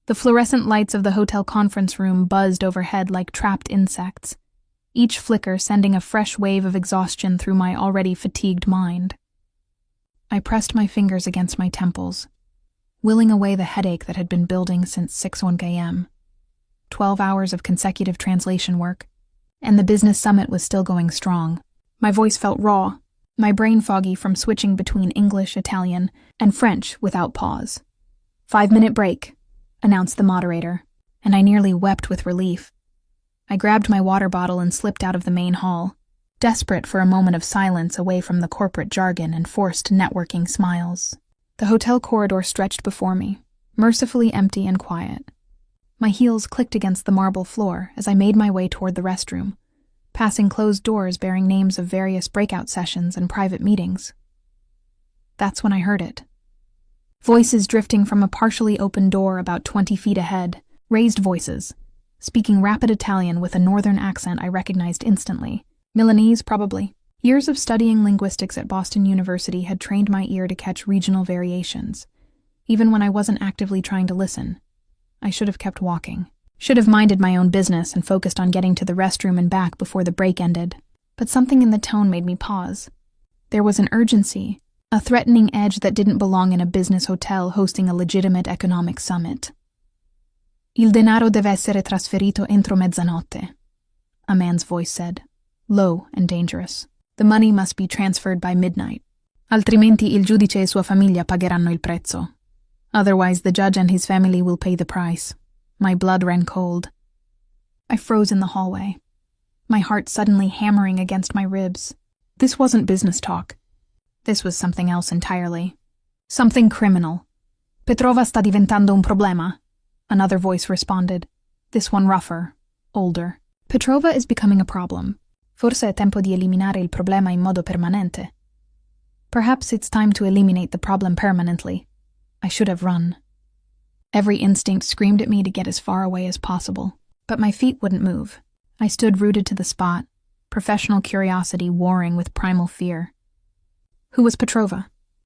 The fluorescent lights of the hotel conference room buzzed overhead like trapped insects, each flicker sending a fresh wave of exhaustion through my already fatigued mind. I pressed my fingers against my temples, willing away the headache that had been building since 6:01 a.m. 12 hours of consecutive translation work, and the business summit was still going strong. My voice felt raw, my brain foggy from switching between English, Italian, and French without pause. 5-minute break, announced the moderator, and I nearly wept with relief. I grabbed my water bottle and slipped out of the main hall, desperate for a moment of silence away from the corporate jargon and forced networking smiles. The hotel corridor stretched before me, mercifully empty and quiet. My heels clicked against the marble floor as I made my way toward the restroom, passing closed doors bearing names of various breakout sessions and private meetings. That's when I heard it. Voices drifting from a partially open door about 20 feet ahead, raised voices, speaking rapid Italian with a northern accent I recognized instantly. Milanese, probably. Years of studying linguistics at Boston University had trained my ear to catch regional variations, even when I wasn't actively trying to listen. I should have kept walking. Should have minded my own business and focused on getting to the restroom and back before the break ended. But something in the tone made me pause. There was an urgency, a threatening edge that didn't belong in a business hotel hosting a legitimate economic summit. Il denaro deve essere trasferito entro mezzanotte, a man's voice said, low and dangerous. The money must be transferred by midnight. Altrimenti il giudice e sua famiglia pagheranno il prezzo. Otherwise the judge and his family will pay the price. My blood ran cold. I froze in the hallway, my heart suddenly hammering against my ribs. This wasn't business talk. This was something else entirely. Something criminal. Petrova sta diventando un problema, another voice responded, this one rougher, older. Petrova is becoming a problem. Forse è tempo di eliminare il problema in modo permanente. Perhaps it's time to eliminate the problem permanently. I should have run. Every instinct screamed at me to get as far away as possible, but my feet wouldn't move. I stood rooted to the spot, professional curiosity warring with primal fear. Who was Petrova?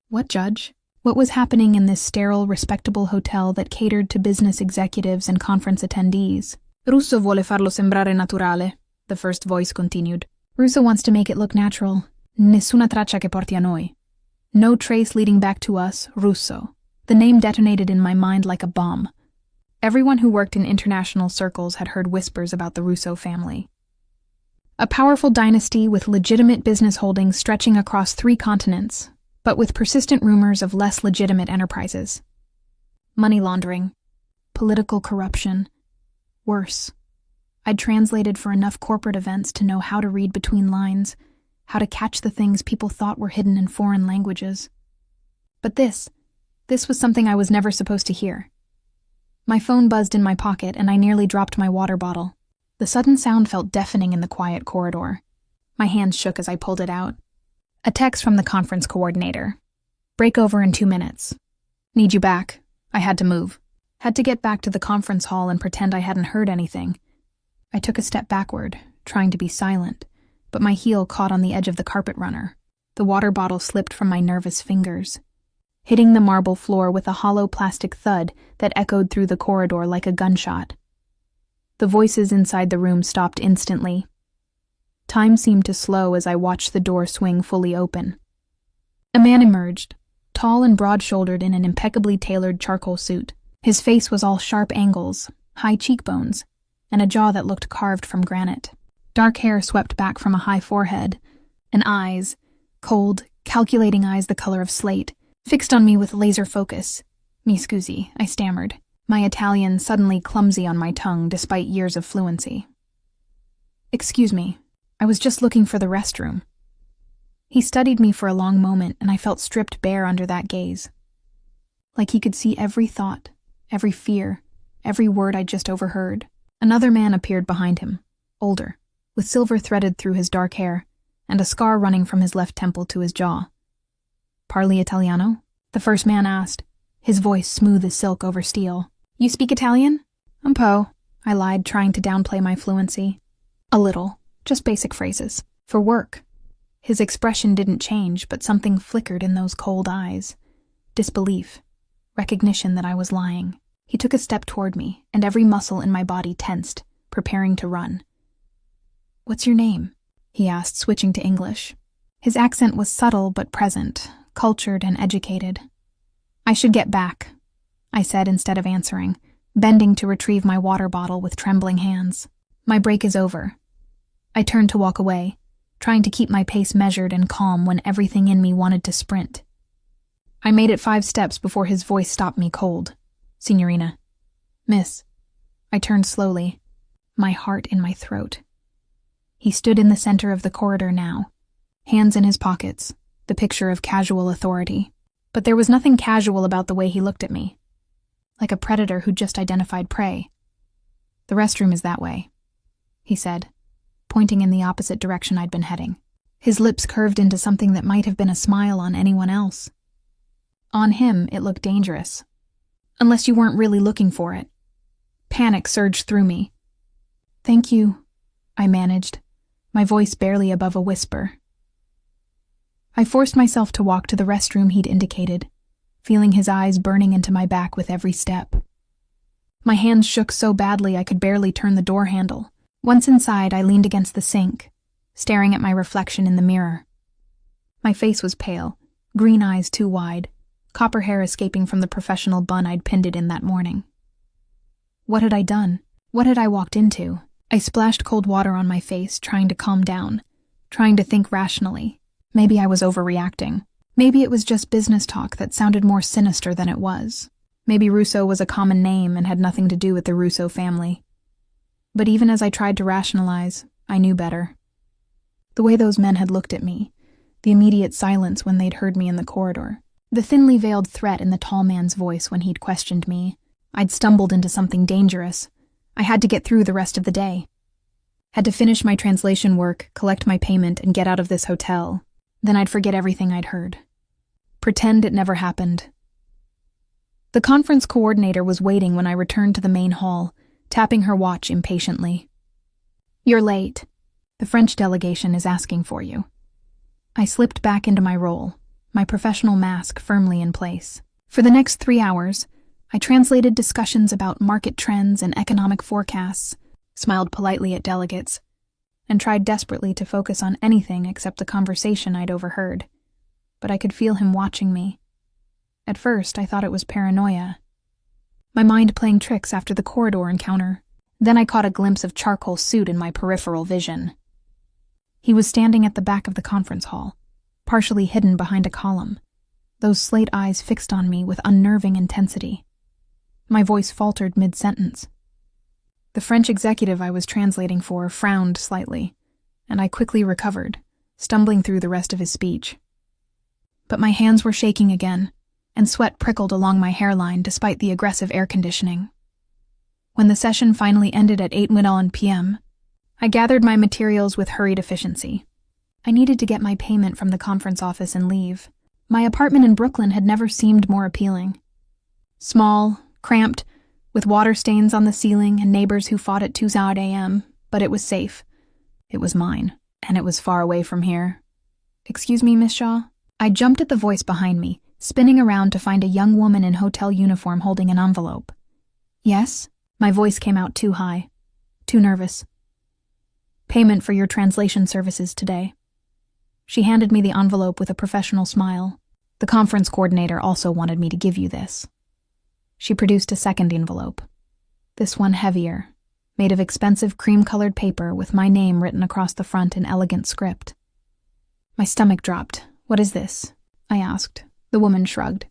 What judge? What was happening in this sterile, respectable hotel that catered to business executives and conference attendees? Russo vuole farlo sembrare naturale, the first voice continued. Russo wants to make it look natural. Nessuna traccia che porti a noi. No trace leading back to us, Russo. The name detonated in my mind like a bomb. Everyone who worked in international circles had heard whispers about the Russo family. A powerful dynasty with legitimate business holdings stretching across 3 continents, but with persistent rumors of less legitimate enterprises. Money laundering, political corruption, worse. I'd translated for enough corporate events to know how to read between lines, how to catch the things people thought were hidden in foreign languages. But this was something I was never supposed to hear. My phone buzzed in my pocket and I nearly dropped my water bottle. The sudden sound felt deafening in the quiet corridor. My hands shook as I pulled it out. A text from the conference coordinator. Break over in 2 minutes. Need you back. I had to move. Had to get back to the conference hall and pretend I hadn't heard anything. I took a step backward, trying to be silent, but my heel caught on the edge of the carpet runner. The water bottle slipped from my nervous fingers, hitting the marble floor with a hollow plastic thud that echoed through the corridor like a gunshot. The voices inside the room stopped instantly. Time seemed to slow as I watched the door swing fully open. A man emerged, tall and broad-shouldered in an impeccably tailored charcoal suit. His face was all sharp angles, high cheekbones, and a jaw that looked carved from granite. Dark hair swept back from a high forehead, and eyes, cold, calculating eyes the color of slate, fixed on me with laser focus. Mi scusi, I stammered, my Italian suddenly clumsy on my tongue despite years of fluency. Excuse me, I was just looking for the restroom. He studied me for a long moment and I felt stripped bare under that gaze. Like he could see every thought, every fear, every word I'd just overheard. Another man appeared behind him, older, with silver threaded through his dark hair, and a scar running from his left temple to his jaw. Parli Italiano? The first man asked, his voice smooth as silk over steel. You speak Italian? Un po', I lied, trying to downplay my fluency. A little, just basic phrases. For work. His expression didn't change, but something flickered in those cold eyes. Disbelief. Recognition that I was lying. He took a step toward me, and every muscle in my body tensed, preparing to run. "What's your name?" he asked, switching to English. His accent was subtle but present, cultured and educated. "I should get back," I said instead of answering, bending to retrieve my water bottle with trembling hands. "My break is over." I turned to walk away, trying to keep my pace measured and calm when everything in me wanted to sprint. I made it 5 steps before his voice stopped me cold. "Signorina." "Miss." I turned slowly, my heart in my throat. He stood in the center of the corridor now, hands in his pockets, the picture of casual authority. But there was nothing casual about the way he looked at me, like a predator who just identified prey. "The restroom is that way," he said, pointing in the opposite direction I'd been heading. His lips curved into something that might have been a smile on anyone else. On him, it looked dangerous. Unless you weren't really looking for it. Panic surged through me. "Thank you," I managed, my voice barely above a whisper. I forced myself to walk to the restroom he'd indicated, feeling his eyes burning into my back with every step. My hands shook so badly I could barely turn the door handle. Once inside, I leaned against the sink, staring at my reflection in the mirror. My face was pale, green eyes too wide, copper hair escaping from the professional bun I'd pinned it in that morning. What had I done? What had I walked into? I splashed cold water on my face, trying to calm down, trying to think rationally. Maybe I was overreacting. Maybe it was just business talk that sounded more sinister than it was. Maybe Russo was a common name and had nothing to do with the Russo family. But even as I tried to rationalize, I knew better. The way those men had looked at me, the immediate silence when they'd heard me in the corridor, the thinly veiled threat in the tall man's voice when he'd questioned me. I'd stumbled into something dangerous. I had to get through the rest of the day. Had to finish my translation work, collect my payment, and get out of this hotel. Then I'd forget everything I'd heard. Pretend it never happened. The conference coordinator was waiting when I returned to the main hall, tapping her watch impatiently. "You're late. The French delegation is asking for you." I slipped back into my role, my professional mask firmly in place. For the next 3 hours, I translated discussions about market trends and economic forecasts, smiled politely at delegates, and tried desperately to focus on anything except the conversation I'd overheard. But I could feel him watching me. At first, I thought it was paranoia, my mind playing tricks after the corridor encounter. Then I caught a glimpse of charcoal suit in my peripheral vision. He was standing at the back of the conference hall, partially hidden behind a column, those slate eyes fixed on me with unnerving intensity. My voice faltered mid-sentence. The French executive I was translating for frowned slightly, and I quickly recovered, stumbling through the rest of his speech. But my hands were shaking again, and sweat prickled along my hairline despite the aggressive air conditioning. When the session finally ended at 8:01 p.m., I gathered my materials with hurried efficiency. I needed to get my payment from the conference office and leave. My apartment in Brooklyn had never seemed more appealing. Small, cramped, with water stains on the ceiling and neighbors who fought at 2 a.m., but it was safe. It was mine, and it was far away from here. "Excuse me, Miss Shaw?" I jumped at the voice behind me, spinning around to find a young woman in hotel uniform holding an envelope. "Yes?" My voice came out too high, too nervous. "Payment for your translation services today." She handed me the envelope with a professional smile. "The conference coordinator also wanted me to give you this." She produced a second envelope, this one heavier, made of expensive cream-colored paper with my name written across the front in elegant script. My stomach dropped. "What is this?" I asked. The woman shrugged.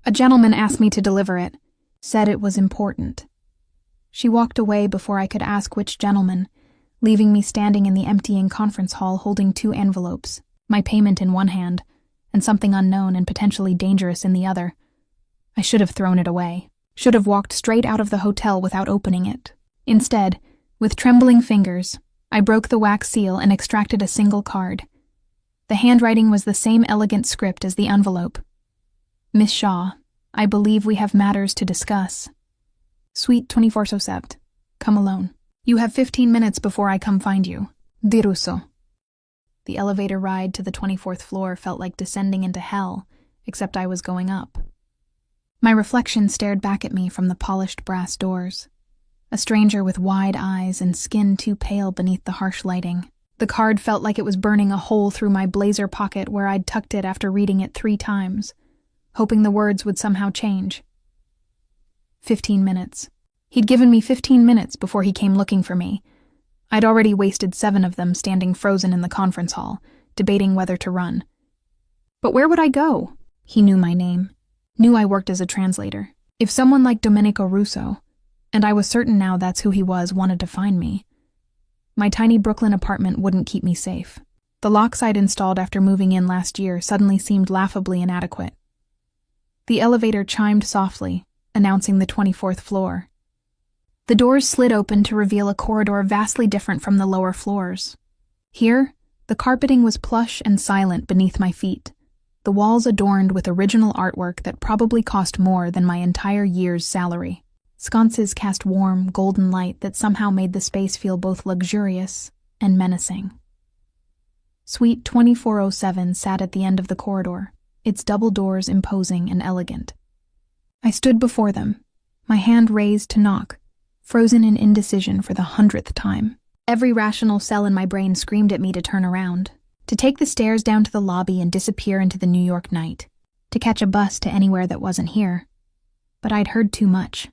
"A gentleman asked me to deliver it, said it was important." She walked away before I could ask which gentleman, leaving me standing in the emptying conference hall holding 2 envelopes, my payment in one hand, and something unknown and potentially dangerous in the other. I should have thrown it away, should have walked straight out of the hotel without opening it. Instead, with trembling fingers, I broke the wax seal and extracted a single card. The handwriting was the same elegant script as the envelope. "Miss Shaw, I believe we have matters to discuss. Suite 24 Sept. Come alone. You have 15 minutes before I come find you. Di Russo." The elevator ride to the 24th floor felt like descending into hell, except I was going up. My reflection stared back at me from the polished brass doors. A stranger with wide eyes and skin too pale beneath the harsh lighting. The card felt like it was burning a hole through my blazer pocket where I'd tucked it after reading it 3 times, hoping the words would somehow change. 15 minutes. He'd given me 15 minutes before he came looking for me. I'd already wasted 7 of them standing frozen in the conference hall, debating whether to run. But where would I go? He knew my name, knew I worked as a translator. If someone like Domenico Russo, and I was certain now that's who he was, wanted to find me, my tiny Brooklyn apartment wouldn't keep me safe. The locks I'd installed after moving in last year suddenly seemed laughably inadequate. The elevator chimed softly, announcing the 24th floor. The doors slid open to reveal a corridor vastly different from the lower floors. Here, the carpeting was plush and silent beneath my feet, the walls adorned with original artwork that probably cost more than my entire year's salary. Sconces cast warm, golden light that somehow made the space feel both luxurious and menacing. Suite 2407 sat at the end of the corridor, its double doors imposing and elegant. I stood before them, my hand raised to knock, frozen in indecision for the 100th time. Every rational cell in my brain screamed at me to turn around, to take the stairs down to the lobby and disappear into the New York night, to catch a bus to anywhere that wasn't here. But I'd heard too much.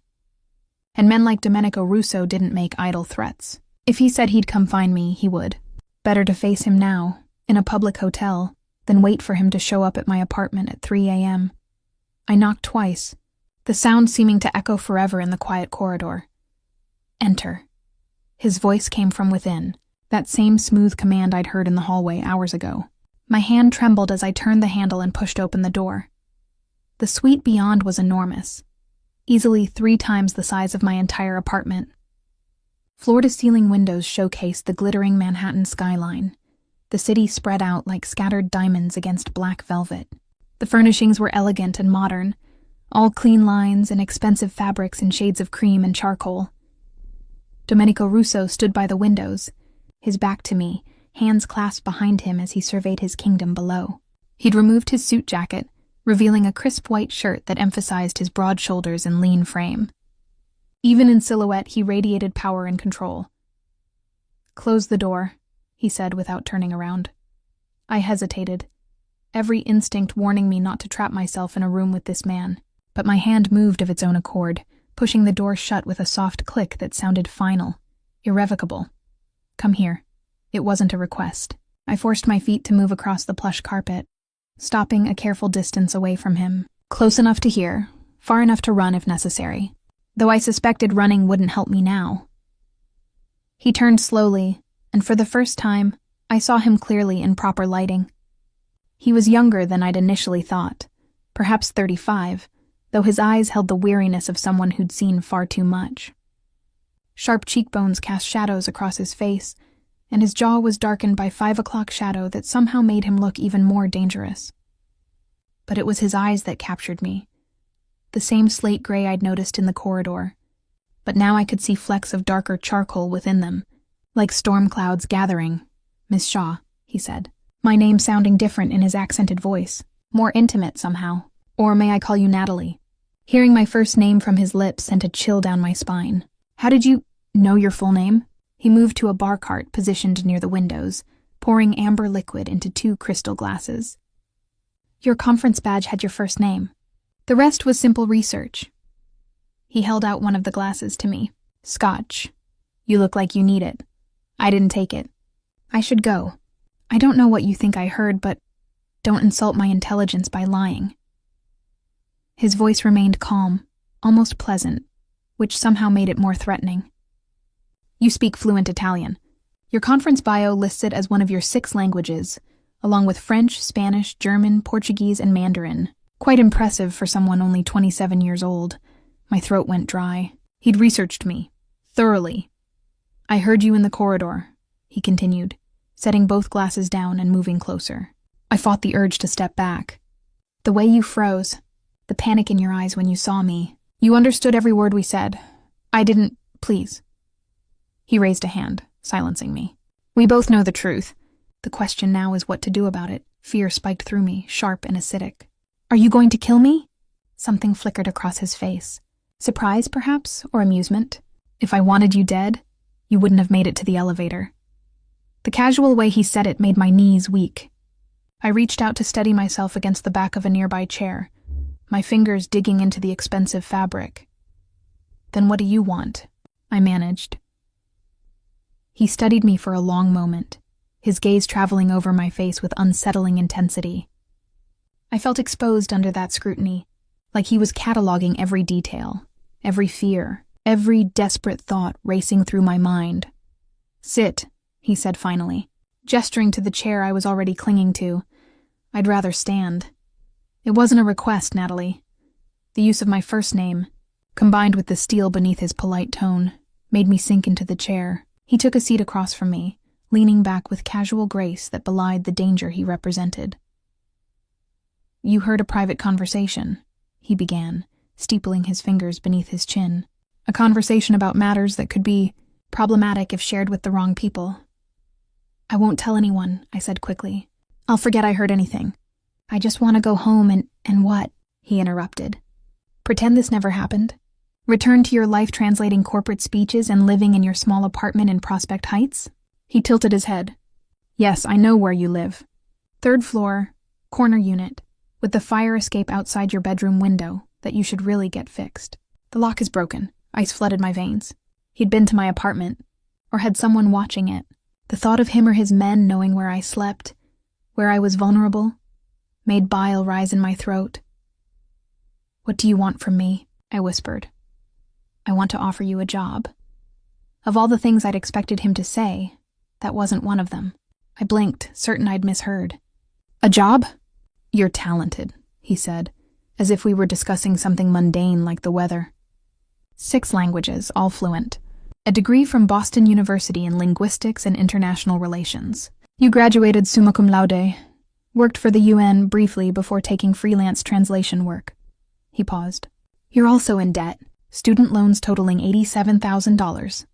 And men like Domenico Russo didn't make idle threats. If he said he'd come find me, he would. Better to face him now, in a public hotel, than wait for him to show up at my apartment at 3 a.m. I knocked twice, the sound seeming to echo forever in the quiet corridor. Enter. His voice came from within, that same smooth command I'd heard in the hallway hours ago. My hand trembled as I turned the handle and pushed open the door. The suite beyond was enormous, easily 3 times the size of my entire apartment. Floor-to-ceiling windows showcased the glittering Manhattan skyline, the city spread out like scattered diamonds against black velvet. The furnishings were elegant and modern, all clean lines and expensive fabrics in shades of cream and charcoal. Domenico Russo stood by the windows, his back to me, hands clasped behind him as he surveyed his kingdom below. He'd removed his suit jacket, revealing a crisp white shirt that emphasized his broad shoulders and lean frame. Even in silhouette, he radiated power and control. "Close the door," he said without turning around. I hesitated, every instinct warning me not to trap myself in a room with this man, but my hand moved of its own accord, pushing the door shut with a soft click that sounded final, irrevocable. "Come here." It wasn't a request. I forced my feet to move across the plush carpet, stopping a careful distance away from him, close enough to hear, far enough to run if necessary, though I suspected running wouldn't help me now. He turned slowly, and for the first time, I saw him clearly in proper lighting. He was younger than I'd initially thought, perhaps 35, though his eyes held the weariness of someone who'd seen far too much. Sharp cheekbones cast shadows across his face, and his jaw was darkened by 5 o'clock shadow that somehow made him look even more dangerous. But it was his eyes that captured me, the same slate gray I'd noticed in the corridor, but now I could see flecks of darker charcoal within them, like storm clouds gathering. "Miss Shaw," he said, my name sounding different in his accented voice, more intimate somehow. "Or may I call you Natalie?" Hearing my first name from his lips sent a chill down my spine. "How did you know your full name?" He moved to a bar cart positioned near the windows, pouring amber liquid into 2 crystal glasses. "Your conference badge had your first name. The rest was simple research." He held out one of the glasses to me. "Scotch. You look like you need it." I didn't take it. "I should go. I don't know what you think I heard, but don't insult my intelligence by lying." His voice remained calm, almost pleasant, which somehow made it more threatening. "You speak fluent Italian. Your conference bio lists it as one of your 6 languages, along with French, Spanish, German, Portuguese, and Mandarin. Quite impressive for someone only 27 years old." My throat went dry. He'd researched me, thoroughly. "I heard you in the corridor," he continued, setting both glasses down and moving closer. I fought the urge to step back. "The way you froze, the panic in your eyes when you saw me. You understood every word we said. I didn't, please." He raised a hand, silencing me. "We both know the truth. The question now is what to do about it." Fear spiked through me, sharp and acidic. "Are you going to kill me?" Something flickered across his face. Surprise, perhaps, or amusement? If I wanted you dead, you wouldn't have made it to the elevator. The casual way he said it made my knees weak. I reached out to steady myself against the back of a nearby chair, my fingers digging into the expensive fabric. Then what do you want? I managed. He studied me for a long moment, his gaze traveling over my face with unsettling intensity. I felt exposed under that scrutiny, like he was cataloging every detail, every fear, every desperate thought racing through my mind. Sit, he said finally, gesturing to the chair I was already clinging to. I'd rather stand. It wasn't a request, Natalie. The use of my first name, combined with the steel beneath his polite tone, made me sink into the chair. He took a seat across from me, leaning back with casual grace that belied the danger he represented. You heard a private conversation, he began, steepling his fingers beneath his chin. A conversation about matters that could be problematic if shared with the wrong people. I won't tell anyone, I said quickly. I'll forget I heard anything. I just want to go home and what? He interrupted. Pretend this never happened? Return to your life translating corporate speeches and living in your small apartment in Prospect Heights? He tilted his head. Yes, I know where you live. 3rd floor, corner unit, with the fire escape outside your bedroom window that you should really get fixed. The lock is broken. Ice flooded my veins. He'd been to my apartment, or had someone watching it. The thought of him or his men knowing where I slept, where I was vulnerable, made bile rise in my throat. What do you want from me? I whispered. I want to offer you a job. Of all the things I'd expected him to say, that wasn't one of them. I blinked, certain I'd misheard. A job? You're talented, he said, as if we were discussing something mundane like the weather. 6 languages, all fluent. A degree from Boston University in Linguistics and International Relations. You graduated summa cum laude, worked for the UN briefly before taking freelance translation work. He paused. You're also in debt, student loans totaling $87,000.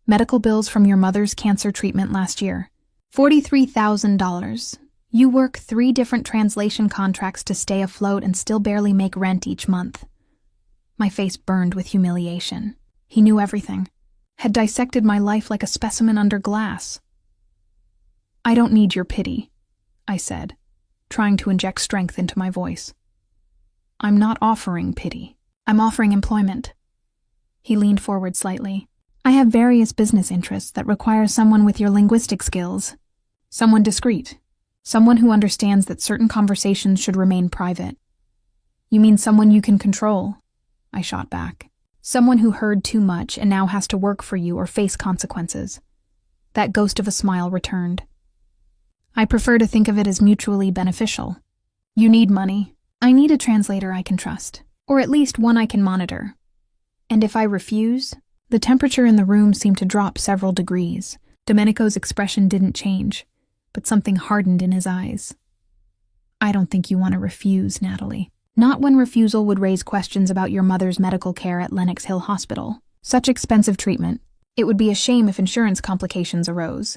Medical bills from your mother's cancer treatment last year. $43,000. You work 3 different translation contracts to stay afloat and still barely make rent each month. My face burned with humiliation. He knew everything. Had dissected my life like a specimen under glass. I don't need your pity, I said, trying to inject strength into my voice. I'm not offering pity. I'm offering employment. He leaned forward slightly. I have various business interests that require someone with your linguistic skills. Someone discreet. Someone who understands that certain conversations should remain private. You mean someone you can control? I shot back. Someone who heard too much and now has to work for you or face consequences. That ghost of a smile returned. I prefer to think of it as mutually beneficial. You need money. I need a translator I can trust, or at least one I can monitor. And if I refuse, the temperature in the room seemed to drop several degrees. Domenico's expression didn't change, but something hardened in his eyes. I don't think you want to refuse, Natalie. Not when refusal would raise questions about your mother's medical care at Lenox Hill Hospital. Such expensive treatment. It would be a shame if insurance complications arose.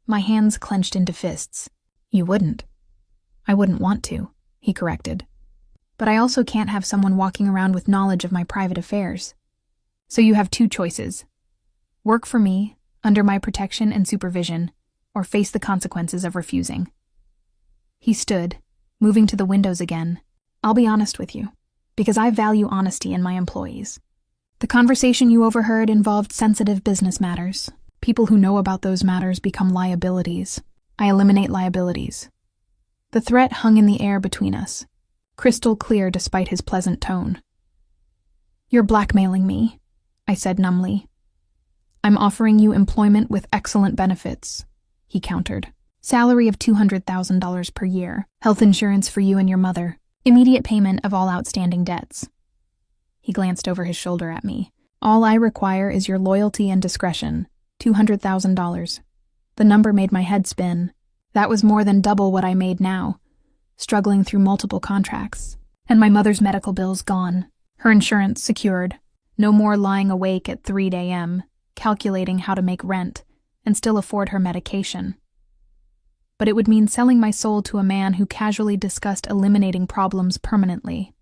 My hands clenched into fists. You wouldn't. I wouldn't want to, he corrected. But I also can't have someone walking around with knowledge of my private affairs. So you have 2 choices. Work for me, under my protection and supervision, or face the consequences of refusing. He stood, moving to the windows again. I'll be honest with you, because I value honesty in my employees. The conversation you overheard involved sensitive business matters. People who know about those matters become liabilities. I eliminate liabilities. The threat hung in the air between us, crystal clear despite his pleasant tone. You're blackmailing me, I said numbly. I'm offering you employment with excellent benefits, he countered. Salary of $200,000 per year, health insurance for you and your mother, immediate payment of all outstanding debts. He glanced over his shoulder at me. All I require is your loyalty and discretion, $200,000. The number made my head spin. That was more than double what I made now, struggling through multiple contracts. And my mother's medical bills gone, her insurance secured. No more lying awake at 3 a.m., calculating how to make rent and still afford her medication. But it would mean selling my soul to a man who casually discussed eliminating problems permanently.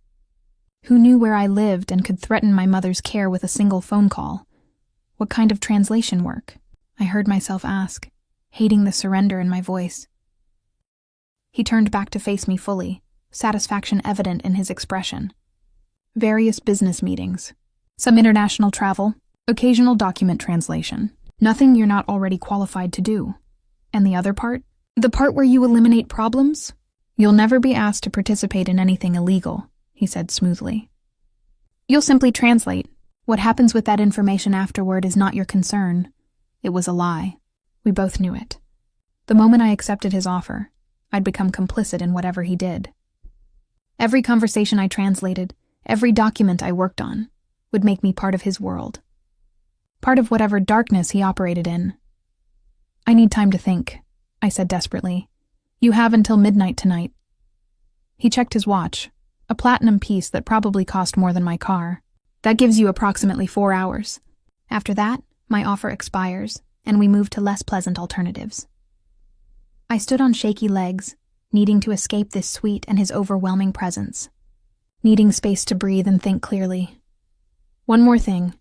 Who knew where I lived and could threaten my mother's care with a single phone call? What kind of translation work? I heard myself ask, hating the surrender in my voice. He turned back to face me fully, satisfaction evident in his expression. Various business meetings, some international travel, occasional document translation. Nothing you're not already qualified to do. And the other part? The part where you eliminate problems? You'll never be asked to participate in anything illegal, he said smoothly. You'll simply translate. What happens with that information afterward is not your concern. It was a lie. We both knew it. The moment I accepted his offer, I'd become complicit in whatever he did. Every conversation I translated, every document I worked on, would make me part of his world. Part of whatever darkness he operated in. I need time to think, I said desperately. You have until midnight tonight. He checked his watch, a platinum piece that probably cost more than my car. That gives you approximately 4 hours. After that, my offer expires, and we move to less pleasant alternatives. I stood on shaky legs, needing to escape this sweet and his overwhelming presence, needing space to breathe and think clearly. One more thing,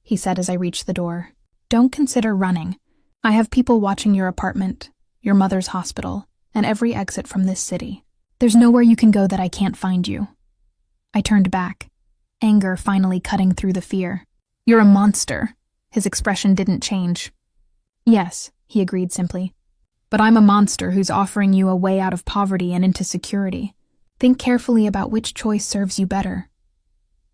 he said as I reached the door. Don't consider running. I have people watching your apartment, your mother's hospital, and every exit from this city. There's nowhere you can go that I can't find you. I turned back, anger finally cutting through the fear. You're a monster. His expression didn't change. Yes, he agreed simply. But I'm a monster who's offering you a way out of poverty and into security. Think carefully about which choice serves you better.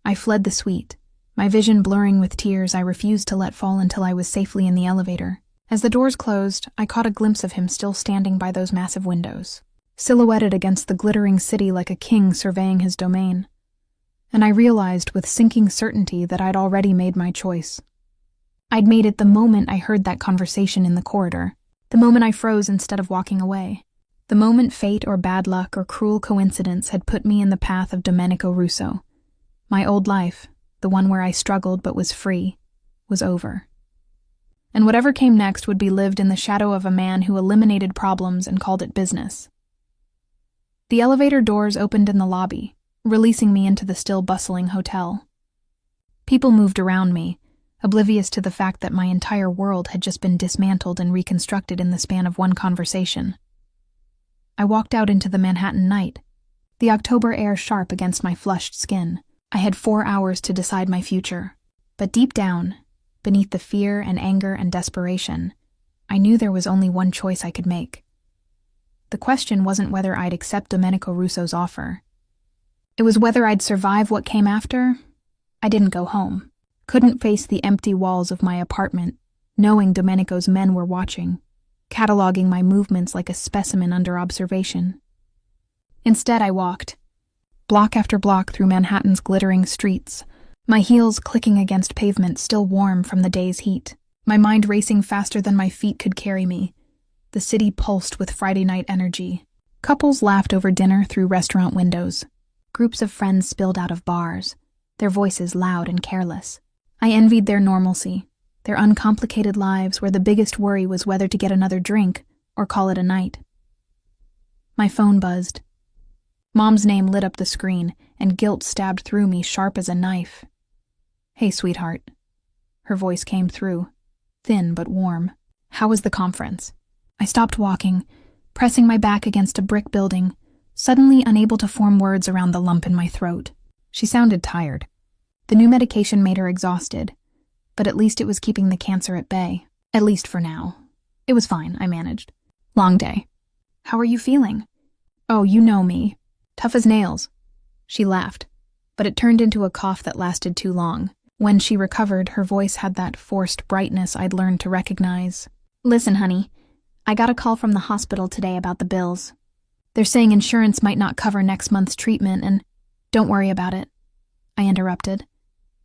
I fled the suite, my vision blurring with tears I refused to let fall until I was safely in the elevator. As the doors closed, I caught a glimpse of him still standing by those massive windows, silhouetted against the glittering city like a king surveying his domain. And I realized with sinking certainty that I'd already made my choice. I'd made it the moment I heard that conversation in the corridor, the moment I froze instead of walking away, the moment fate or bad luck or cruel coincidence had put me in the path of Domenico Russo. My old life, the one where I struggled but was free, was over. And whatever came next would be lived in the shadow of a man who eliminated problems and called it business. The elevator doors opened in the lobby, releasing me into the still bustling hotel. People moved around me, oblivious to the fact that my entire world had just been dismantled and reconstructed in the span of one conversation. I walked out into the Manhattan night, the October air sharp against my flushed skin. I had 4 hours to decide my future, but deep down, beneath the fear and anger and desperation, I knew there was only one choice I could make. The question wasn't whether I'd accept Domenico Russo's offer. It was whether I'd survive what came after. I didn't go home. Couldn't face the empty walls of my apartment, knowing Domenico's men were watching, cataloging my movements like a specimen under observation. Instead, I walked, block after block through Manhattan's glittering streets, my heels clicking against pavement still warm from the day's heat, my mind racing faster than my feet could carry me. The city pulsed with Friday night energy. Couples laughed over dinner through restaurant windows. Groups of friends spilled out of bars, their voices loud and careless. I envied their normalcy, their uncomplicated lives where the biggest worry was whether to get another drink or call it a night. My phone buzzed. Mom's name lit up the screen, and guilt stabbed through me sharp as a knife. Hey, sweetheart. Her voice came through, thin but warm. How was the conference? I stopped walking, pressing my back against a brick building, suddenly unable to form words around the lump in my throat. She sounded tired. The new medication made her exhausted, but at least it was keeping the cancer at bay. At least for now. It was fine, I managed. Long day. How are you feeling? Oh, you know me. Tough as nails. She laughed, but it turned into a cough that lasted too long. When she recovered, her voice had that forced brightness I'd learned to recognize. Listen, honey, I got a call from the hospital today about the bills. They're saying insurance might not cover next month's treatment and... Don't worry about it, I interrupted,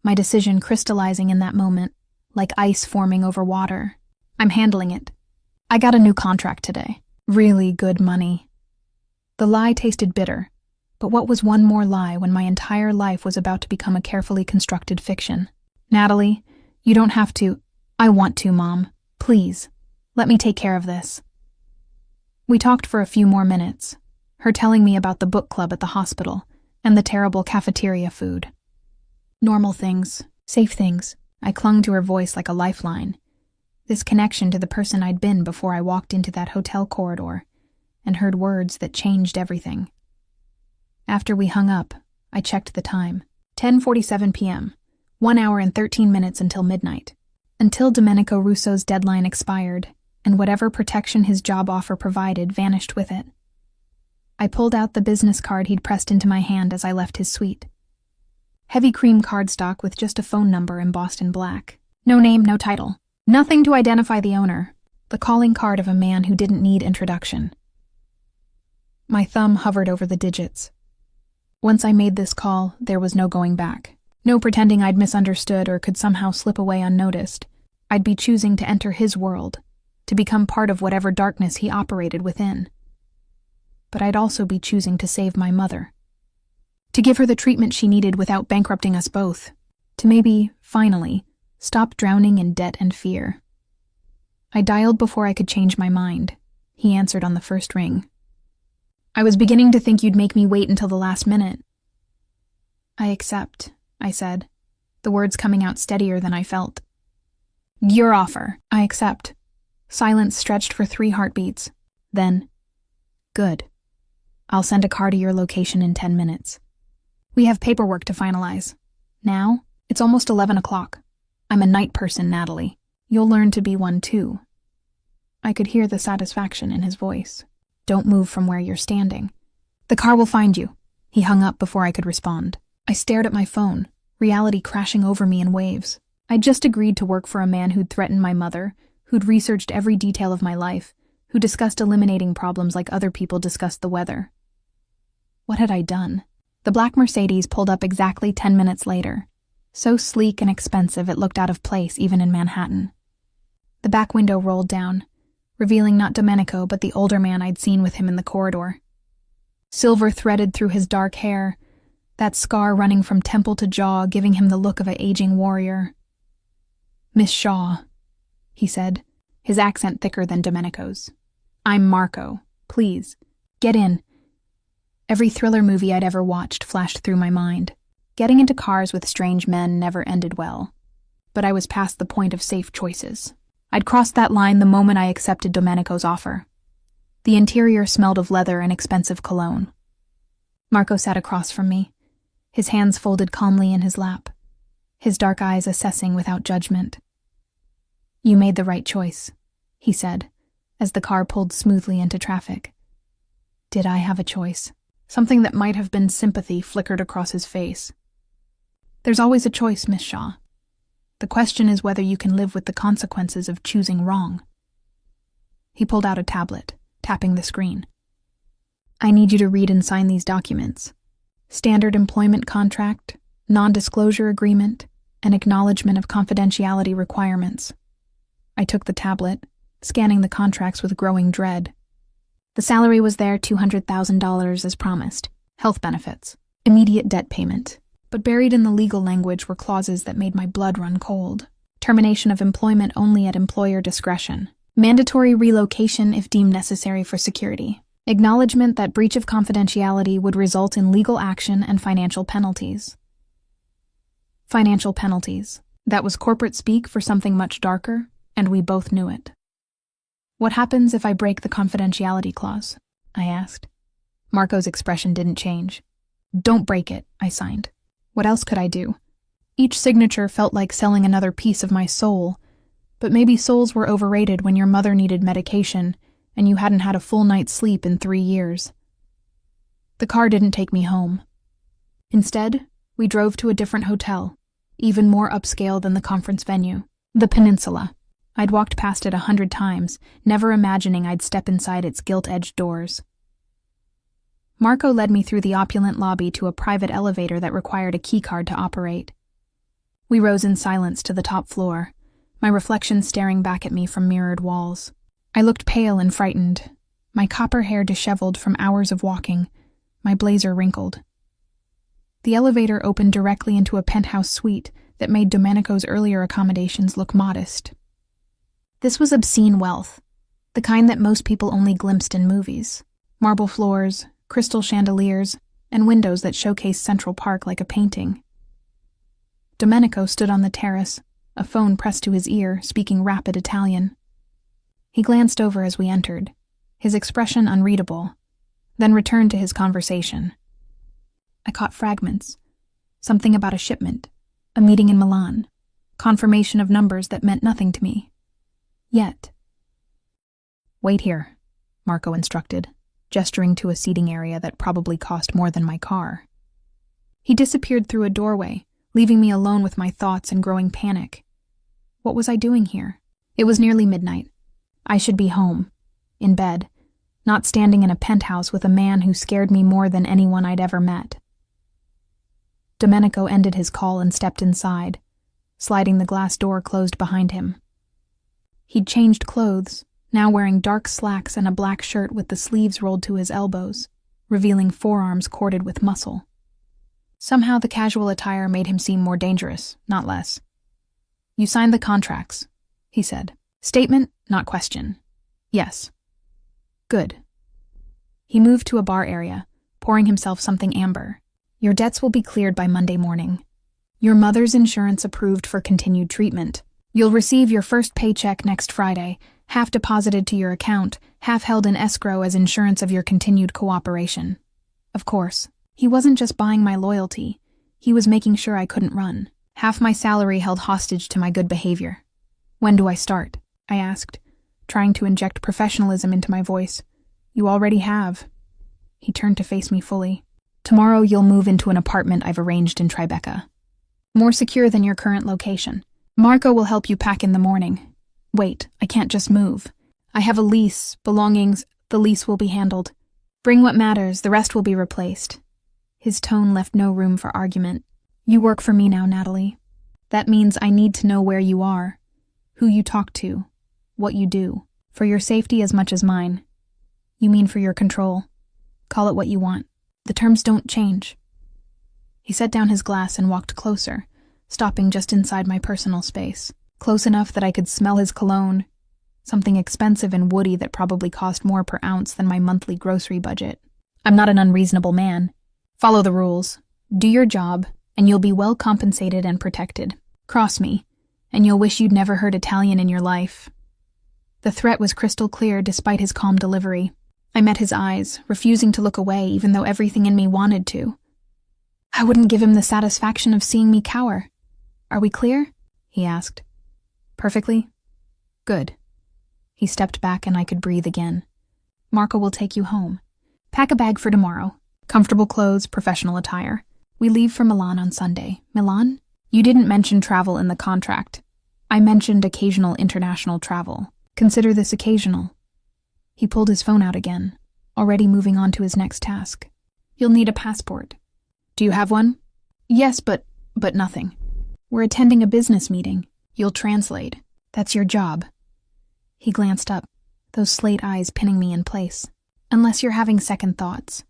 my decision crystallizing in that moment, like ice forming over water. I'm handling it. I got a new contract today. Really good money. The lie tasted bitter, but what was one more lie when my entire life was about to become a carefully constructed fiction? Natalie, you don't have to. I want to, Mom. Please, let me take care of this. We talked for a few more minutes, her telling me about the book club at the hospital, and the terrible cafeteria food. Normal things, safe things. I clung to her voice like a lifeline. This connection to the person I'd been before I walked into that hotel corridor and heard words that changed everything. After we hung up, I checked the time. 10:47 p.m., 1 hour and 13 minutes until midnight. Until Domenico Russo's deadline expired, and whatever protection his job offer provided vanished with it. I pulled out the business card he'd pressed into my hand as I left his suite. Heavy cream cardstock with just a phone number embossed in black. No name, no title. Nothing to identify the owner. The calling card of a man who didn't need introduction. My thumb hovered over the digits. Once I made this call, there was no going back. No pretending I'd misunderstood or could somehow slip away unnoticed. I'd be choosing to enter his world, to become part of whatever darkness he operated within. But I'd also be choosing to save my mother. To give her the treatment she needed without bankrupting us both. To maybe, finally, stop drowning in debt and fear. I dialed before I could change my mind. He answered on the first ring. I was beginning to think you'd make me wait until the last minute. I accept, I said, the words coming out steadier than I felt. Your offer, I accept. Silence stretched for 3 heartbeats. Then, good. I'll send a car to your location in 10 minutes. We have paperwork to finalize. Now, it's almost 11 o'clock. I'm a night person, Natalie. You'll learn to be one too. I could hear the satisfaction in his voice. Don't move from where you're standing. The car will find you. He hung up before I could respond. I stared at my phone, reality crashing over me in waves. I'd just agreed to work for a man who'd threatened my mother, who'd researched every detail of my life, who discussed eliminating problems like other people discussed the weather. What had I done? The black Mercedes pulled up exactly 10 minutes later. So sleek and expensive it looked out of place even in Manhattan. The back window rolled down, revealing not Domenico but the older man I'd seen with him in the corridor. Silver threaded through his dark hair, that scar running from temple to jaw giving him the look of an aging warrior. Miss Shaw, he said, his accent thicker than Domenico's. I'm Marco. Please, get in. Every thriller movie I'd ever watched flashed through my mind. Getting into cars with strange men never ended well. But I was past the point of safe choices. I'd crossed that line the moment I accepted Domenico's offer. The interior smelled of leather and expensive cologne. Marco sat across from me, his hands folded calmly in his lap, his dark eyes assessing without judgment. You made the right choice, he said, as the car pulled smoothly into traffic. Did I have a choice? Something that might have been sympathy flickered across his face. There's always a choice, Miss Shaw. The question is whether you can live with the consequences of choosing wrong. He pulled out a tablet, tapping the screen. I need you to read and sign these documents. Standard employment contract, non-disclosure agreement, and acknowledgement of confidentiality requirements. I took the tablet, scanning the contracts with growing dread. The salary was there, $200,000 as promised, health benefits, immediate debt payment. But buried in the legal language were clauses that made my blood run cold. Termination of employment only at employer discretion. Mandatory relocation if deemed necessary for security. Acknowledgement that breach of confidentiality would result in legal action and financial penalties. Financial penalties. That was corporate speak for something much darker, and we both knew it. What happens if I break the confidentiality clause? I asked. Marco's expression didn't change. Don't break it, I signed. What else could I do? Each signature felt like selling another piece of my soul, but maybe souls were overrated when your mother needed medication and you hadn't had a full night's sleep in 3 years. The car didn't take me home. Instead, we drove to a different hotel, even more upscale than the conference venue, the Peninsula. I'd walked past it 100 times, never imagining I'd step inside its gilt-edged doors. Marco led me through the opulent lobby to a private elevator that required a keycard to operate. We rose in silence to the top floor, my reflection staring back at me from mirrored walls. I looked pale and frightened, my copper hair disheveled from hours of walking, my blazer wrinkled. The elevator opened directly into a penthouse suite that made Domenico's earlier accommodations look modest. This was obscene wealth, the kind that most people only glimpsed in movies. Marble floors, crystal chandeliers, and windows that showcased Central Park like a painting. Domenico stood on the terrace, a phone pressed to his ear, speaking rapid Italian. He glanced over as we entered, his expression unreadable, then returned to his conversation. I caught fragments. Something about a shipment, a meeting in Milan, confirmation of numbers that meant nothing to me. Yet. "Wait here," Marco instructed, gesturing to a seating area that probably cost more than my car. He disappeared through a doorway, leaving me alone with my thoughts and growing panic. What was I doing here? It was nearly midnight. I should be home, in bed, not standing in a penthouse with a man who scared me more than anyone I'd ever met. Domenico ended his call and stepped inside, sliding the glass door closed behind him. He'd changed clothes, now wearing dark slacks and a black shirt with the sleeves rolled to his elbows, revealing forearms corded with muscle. Somehow the casual attire made him seem more dangerous, not less. "You signed the contracts," he said. "Statement, not question." "Yes." "Good." He moved to a bar area, pouring himself something amber. "Your debts will be cleared by Monday morning. Your mother's insurance approved for continued treatment. You'll receive your first paycheck next Friday, half deposited to your account, half held in escrow as insurance of your continued cooperation." Of course, he wasn't just buying my loyalty, he was making sure I couldn't run. Half my salary held hostage to my good behavior. "When do I start?" I asked, trying to inject professionalism into my voice. "You already have." He turned to face me fully. "Tomorrow you'll move into an apartment I've arranged in Tribeca. More secure than your current location. Marco will help you pack in the morning. Wait, I can't just move. I have a lease, belongings, the lease will be handled. Bring what matters, the rest will be replaced." His tone left no room for argument. "You work for me now, Natalie. That means I need to know where you are, who you talk to, what you do, for your safety as much as mine. You mean for your control. Call it what you want. The terms don't change." He set down his glass and walked closer, stopping just inside my personal space, close enough that I could smell his cologne, something expensive and woody that probably cost more per ounce than my monthly grocery budget. "I'm not an unreasonable man. Follow the rules. Do your job, and you'll be well compensated and protected. Cross me, and you'll wish you'd never heard Italian in your life." The threat was crystal clear despite his calm delivery. I met his eyes, refusing to look away even though everything in me wanted to. I wouldn't give him the satisfaction of seeing me cower. "Are we clear?" he asked. "Perfectly. Good." He stepped back and I could breathe again. "Marco will take you home. Pack a bag for tomorrow. Comfortable clothes, professional attire. We leave for Milan on Sunday." "Milan? You didn't mention travel in the contract." "I mentioned occasional international travel. Consider this occasional." He pulled his phone out again, already moving on to his next task. "You'll need a passport." "Do you have one?" "Yes, but nothing. We're attending a business meeting. You'll translate. That's your job." He glanced up, those slate eyes pinning me in place. "Unless you're having second thoughts."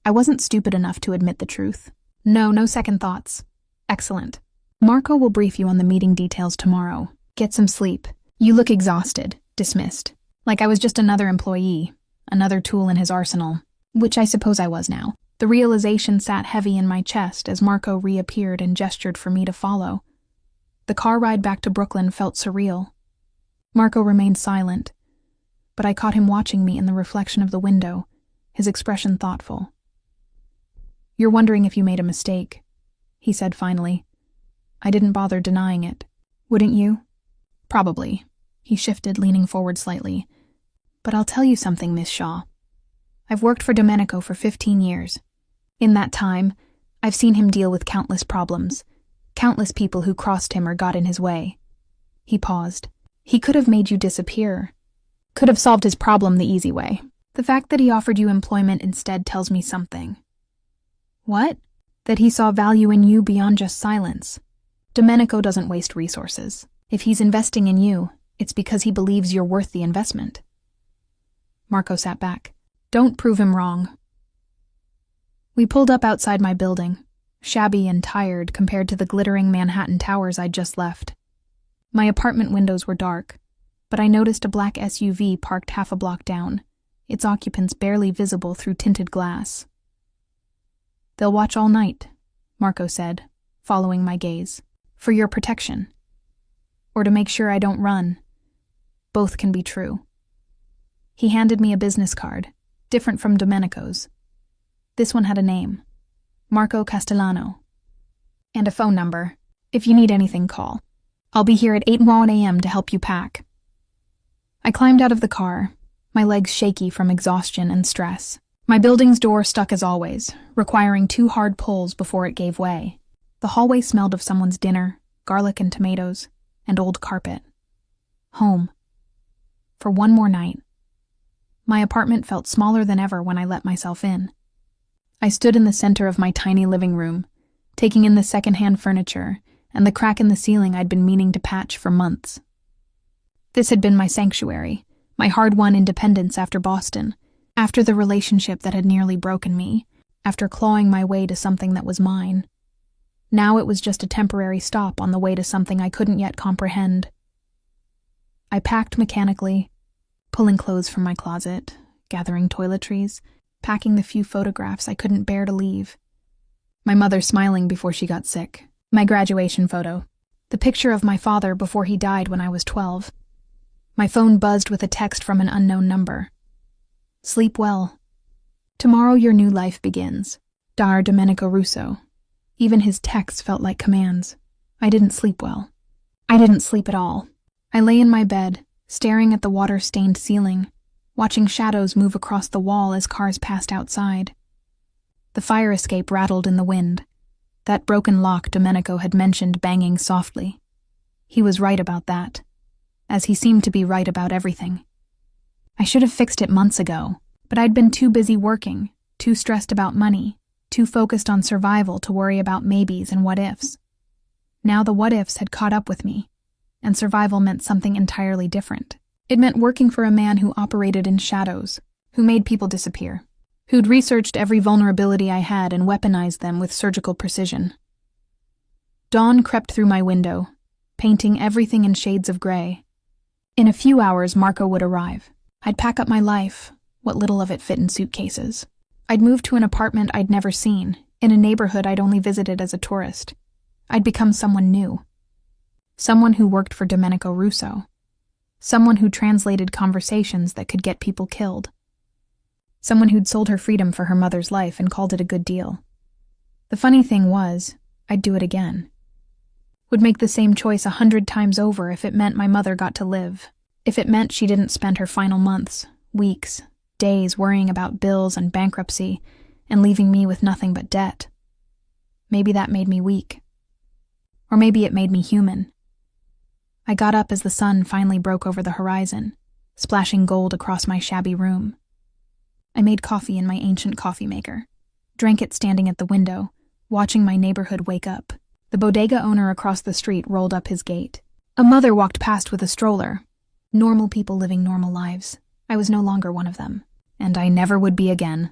I wasn't stupid enough to admit the truth. No second thoughts." "Excellent. Marco will brief you on the meeting details tomorrow. Get some sleep. You look exhausted, dismissed. Like I was just another employee, another tool in his arsenal, which I suppose I was now." The realization sat heavy in my chest as Marco reappeared and gestured for me to follow. The car ride back to Brooklyn felt surreal. Marco remained silent, but I caught him watching me in the reflection of the window, his expression thoughtful. "You're wondering if you made a mistake," he said finally. I didn't bother denying it. "Wouldn't you?" "Probably." He shifted, leaning forward slightly. "But I'll tell you something, Miss Shaw. I've worked for Domenico for 15 years. In that time, I've seen him deal with countless problems, countless people who crossed him or got in his way." He paused. "He could have made you disappear. Could have solved his problem the easy way. The fact that he offered you employment instead tells me something." "What?" "That he saw value in you beyond just silence. Domenico doesn't waste resources. If he's investing in you, it's because he believes you're worth the investment." Marco sat back. "Don't prove him wrong." We pulled up outside my building, shabby and tired compared to the glittering Manhattan towers I'd just left. My apartment windows were dark, but I noticed a black SUV parked half a block down, its occupants barely visible through tinted glass. They'll watch all night, Marco said, following my gaze. For your protection. Or to make sure I don't run. Both can be true. He handed me a business card, different from Domenico's. This one had a name, Marco Castellano, and a phone number. If you need anything, call. I'll be here at 8:01 a.m. to help you pack. I climbed out of the car, my legs shaky from exhaustion and stress. My building's door stuck as always, requiring 2 hard pulls before it gave way. The hallway smelled of someone's dinner, garlic and tomatoes, and old carpet. Home. For one more night. My apartment felt smaller than ever when I let myself in. I stood in the center of my tiny living room, taking in the secondhand furniture and the crack in the ceiling I'd been meaning to patch for months. This had been my sanctuary, my hard-won independence after Boston, after the relationship that had nearly broken me, after clawing my way to something that was mine. Now it was just a temporary stop on the way to something I couldn't yet comprehend. I packed mechanically, pulling clothes from my closet, gathering toiletries, packing the few photographs I couldn't bear to leave. My mother smiling before she got sick. My graduation photo. The picture of my father before he died when I was 12. My phone buzzed with a text from an unknown number. Sleep well. Tomorrow your new life begins. Dar Domenico Russo. Even his texts felt like commands. I didn't sleep well. I didn't sleep at all. I lay in my bed, staring at the water-stained ceiling, watching shadows move across the wall as cars passed outside. The fire escape rattled in the wind. That broken lock Domenico had mentioned banging softly. He was right about that, as he seemed to be right about everything. I should have fixed it months ago, but I'd been too busy working, too stressed about money, too focused on survival to worry about maybes and what-ifs. Now the what-ifs had caught up with me, and survival meant something entirely different. It meant working for a man who operated in shadows, who made people disappear, who'd researched every vulnerability I had and weaponized them with surgical precision. Dawn crept through my window, painting everything in shades of gray. In a few hours, Marco would arrive. I'd pack up my life, what little of it fit in suitcases. I'd move to an apartment I'd never seen, in a neighborhood I'd only visited as a tourist. I'd become someone new. Someone who worked for Domenico Russo. Someone who translated conversations that could get people killed. Someone who'd sold her freedom for her mother's life and called it a good deal. The funny thing was, I'd do it again. Would make the same choice 100 times over if it meant my mother got to live. If it meant she didn't spend her final months, weeks, days worrying about bills and bankruptcy and leaving me with nothing but debt. Maybe that made me weak. Or maybe it made me human. I got up as the sun finally broke over the horizon, splashing gold across my shabby room. I made coffee in my ancient coffee maker, drank it standing at the window, watching my neighborhood wake up. The bodega owner across the street rolled up his gate. A mother walked past with a stroller. Normal people living normal lives. I was no longer one of them, and I never would be again.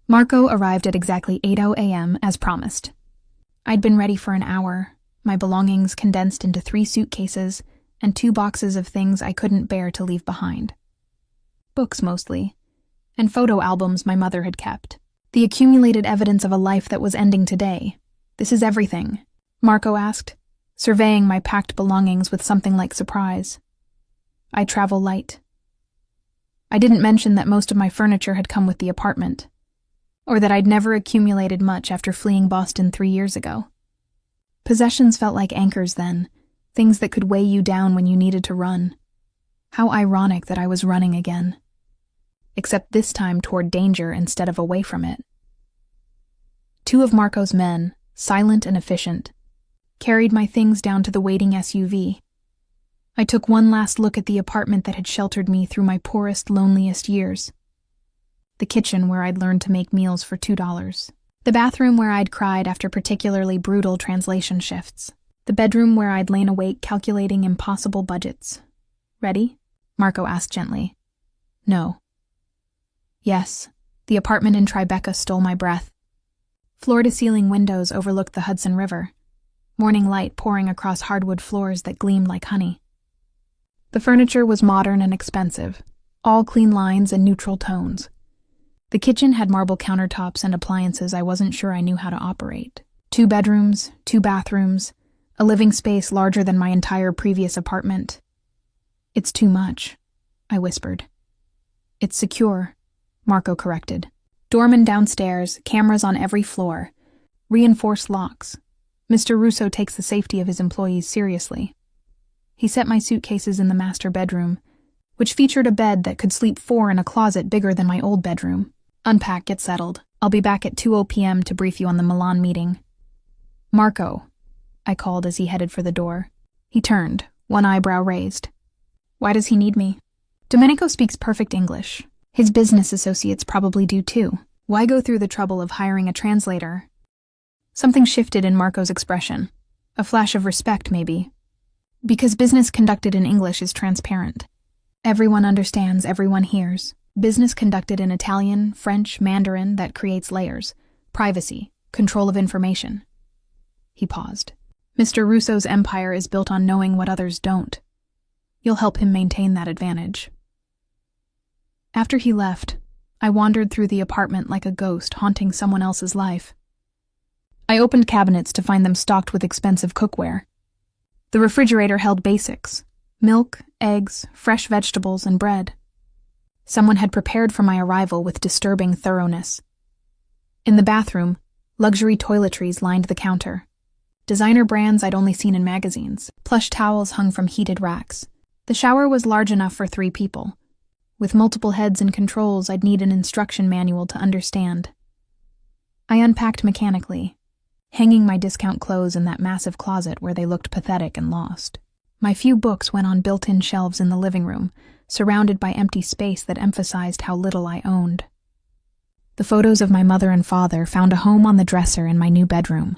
Marco arrived at exactly 8:00 a.m. as promised. I'd been ready for an hour, my belongings condensed into 3 suitcases and 2 boxes of things I couldn't bear to leave behind. Books mostly, and photo albums my mother had kept. The accumulated evidence of a life that was ending today. This is everything, Marco asked, surveying my packed belongings with something like surprise. I travel light. I didn't mention that most of my furniture had come with the apartment, or that I'd never accumulated much after fleeing Boston 3 years ago. Possessions felt like anchors then, things that could weigh you down when you needed to run. How ironic that I was running again. Except this time toward danger instead of away from it. 2 of Marco's men, silent and efficient, carried my things down to the waiting SUV. I took one last look at the apartment that had sheltered me through my poorest, loneliest years. The kitchen where I'd learned to make meals for $2. The bathroom where I'd cried after particularly brutal translation shifts. The bedroom where I'd lain awake calculating impossible budgets. Ready? Marco asked gently. No. Yes, the apartment in Tribeca stole my breath. Floor-to-ceiling windows overlooked the Hudson River, morning light pouring across hardwood floors that gleamed like honey. The furniture was modern and expensive, all clean lines and neutral tones. The kitchen had marble countertops and appliances I wasn't sure I knew how to operate. 2 bedrooms, 2 bathrooms, a living space larger than my entire previous apartment. "It's too much," I whispered. "It's secure," Marco corrected. "Doorman downstairs, cameras on every floor, reinforced locks. Mr. Russo takes the safety of his employees seriously." He set my suitcases in the master bedroom, which featured a bed that could sleep 4 in a closet bigger than my old bedroom. "Unpack, get settled. I'll be back at 2:00 p.m. to brief you on the Milan meeting." "Marco," I called as he headed for the door. He turned, one eyebrow raised. "Why does he need me?" "Domenico speaks perfect English. His business associates probably do too. Why go through the trouble of hiring a translator?" Something shifted in Marco's expression. A flash of respect, maybe. "Because business conducted in English is transparent. Everyone understands, everyone hears. Business conducted in Italian, French, Mandarin, that creates layers. Privacy, control of information." He paused. "Mr. Russo's empire is built on knowing what others don't. You'll help him maintain that advantage." After he left, I wandered through the apartment like a ghost haunting someone else's life. I opened cabinets to find them stocked with expensive cookware. The refrigerator held basics: milk, eggs, fresh vegetables, and bread. Someone had prepared for my arrival with disturbing thoroughness. In the bathroom, luxury toiletries lined the counter. Designer brands I'd only seen in magazines. Plush towels hung from heated racks. The shower was large enough for 3 people. With multiple heads and controls, I'd need an instruction manual to understand. I unpacked mechanically, hanging my discount clothes in that massive closet where they looked pathetic and lost. My few books went on built-in shelves in the living room, surrounded by empty space that emphasized how little I owned. The photos of my mother and father found a home on the dresser in my new bedroom.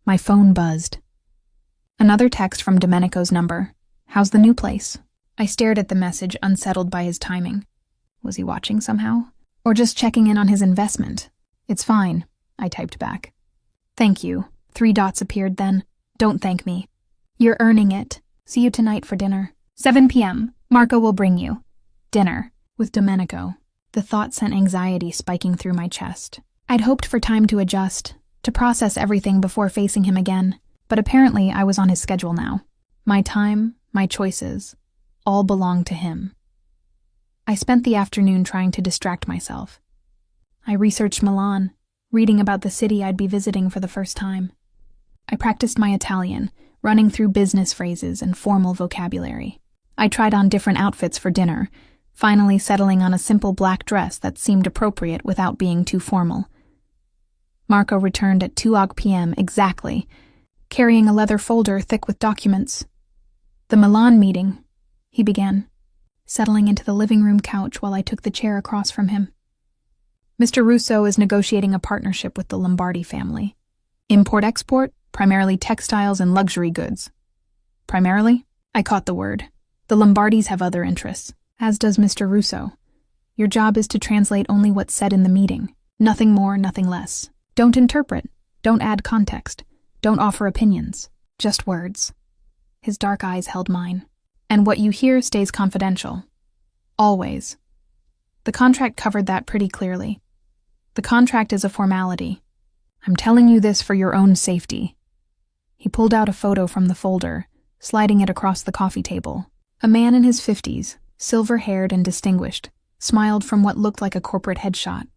My phone buzzed. Another text from Domenico's number. "How's the new place?" I stared at the message, unsettled by his timing. Was he watching somehow? Or just checking in on his investment? "It's fine," I typed back. "Thank you." 3 dots appeared then. "Don't thank me. You're earning it. See you tonight for dinner. 7 p.m. Marco will bring you. Dinner. With Domenico." The thought sent anxiety spiking through my chest. I'd hoped for time to adjust, to process everything before facing him again, but apparently I was on his schedule now. My time, my choices, all belonged to him. I spent the afternoon trying to distract myself. I researched Milan, reading about the city I'd be visiting for the first time. I practiced my Italian, running through business phrases and formal vocabulary. I tried on different outfits for dinner, finally settling on a simple black dress that seemed appropriate without being too formal. Marco returned at 2:00 p.m. exactly, carrying a leather folder thick with documents. "The Milan meeting," he began, settling into the living room couch while I took the chair across from him. "Mr. Russo is negotiating a partnership with the Lombardi family. Import-export, primarily textiles and luxury goods." "Primarily?" I caught the word. "The Lombardis have other interests, as does Mr. Russo. Your job is to translate only what's said in the meeting. Nothing more, nothing less. Don't interpret. Don't add context. Don't offer opinions. Just words." His dark eyes held mine. "And what you hear stays confidential. Always." The contract covered that pretty clearly. The contract is a formality. I'm telling you this for your own safety. He pulled out a photo from the folder, sliding it across the coffee table. A man in his 50s, silver-haired and distinguished, smiled from what looked like a corporate headshot.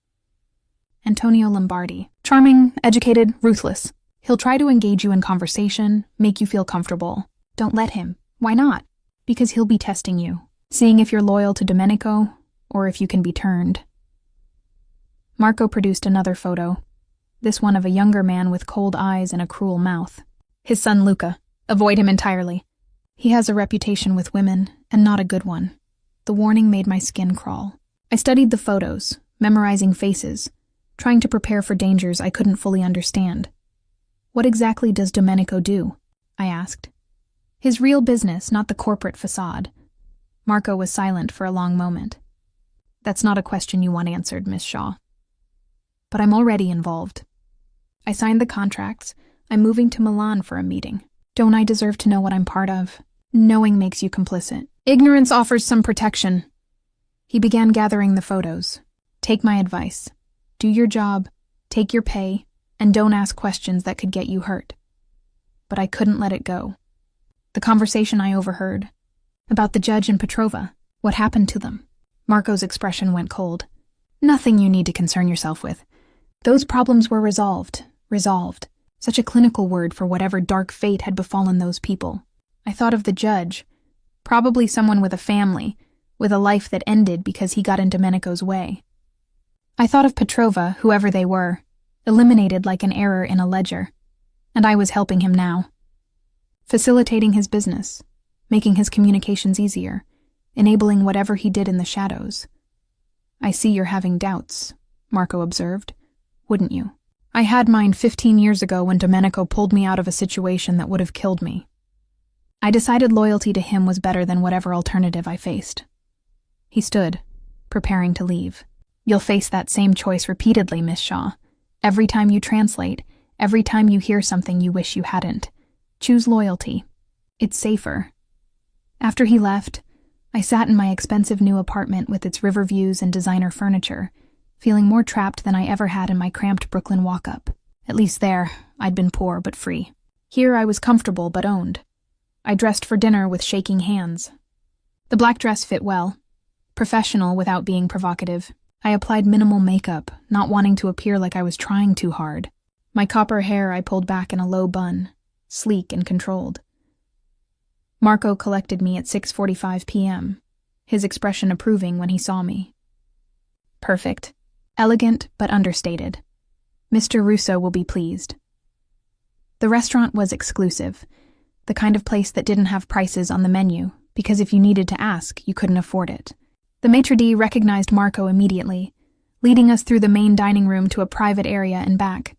Antonio Lombardi. Charming, educated, ruthless. He'll try to engage you in conversation, make you feel comfortable. Don't let him. Why not? Because he'll be testing you, seeing if you're loyal to Domenico, or if you can be turned. Marco produced another photo, this one of a younger man with cold eyes and a cruel mouth. His son Luca. Avoid him entirely. He has a reputation with women, and not a good one. The warning made my skin crawl. I studied the photos, memorizing faces, trying to prepare for dangers I couldn't fully understand. "What exactly does Domenico do?" I asked. "His real business, not the corporate facade." Marco was silent for a long moment. "That's not a question you want answered, Miss Shaw." "But I'm already involved. I signed the contracts. I'm moving to Milan for a meeting. Don't I deserve to know what I'm part of? Knowing makes you complicit. Ignorance offers some protection." He began gathering the photos. Take my advice. Do your job, take your pay, and don't ask questions that could get you hurt. But I couldn't let it go. The conversation I overheard. About the judge and Petrova. What happened to them? Marco's expression went cold. Nothing you need to concern yourself with. Those problems were resolved. Resolved. Such a clinical word for whatever dark fate had befallen those people. I thought of the judge. Probably someone with a family, with a life that ended because he got in Domenico's way. I thought of Petrova, whoever they were, eliminated like an error in a ledger. And I was helping him now. Facilitating his business, making his communications easier, enabling whatever he did in the shadows. I see you're having doubts, Marco observed. Wouldn't you? I had mine 15 years ago when Domenico pulled me out of a situation that would have killed me. I decided loyalty to him was better than whatever alternative I faced. He stood, preparing to leave. You'll face that same choice repeatedly, Miss Shaw. Every time you translate, every time you hear something you wish you hadn't. Choose loyalty. It's safer. After he left, I sat in my expensive new apartment with its river views and designer furniture, feeling more trapped than I ever had in my cramped Brooklyn walk-up. At least there, I'd been poor but free. Here I was comfortable but owned. I dressed for dinner with shaking hands. The black dress fit well. Professional without being provocative. I applied minimal makeup, not wanting to appear like I was trying too hard. My copper hair I pulled back in a low bun, sleek and controlled. Marco collected me at 6:45 p.m., his expression approving when he saw me. Perfect. Elegant but understated. Mr. Russo will be pleased. The restaurant was exclusive, the kind of place that didn't have prices on the menu, because if you needed to ask, you couldn't afford it. The maitre d' recognized Marco immediately, leading us through the main dining room to a private area and back.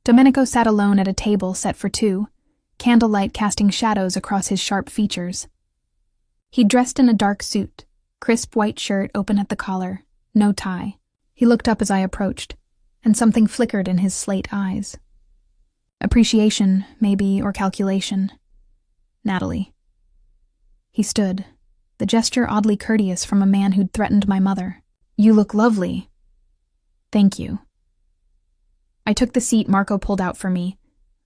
Domenico sat alone at a table set for two, candlelight casting shadows across his sharp features. He dressed in a dark suit, crisp white shirt open at the collar, no tie. He looked up as I approached, and something flickered in his slate eyes. Appreciation, maybe, or calculation. Natalie. He stood, the gesture oddly courteous from a man who'd threatened my mother. You look lovely. Thank you. I took the seat Marco pulled out for me,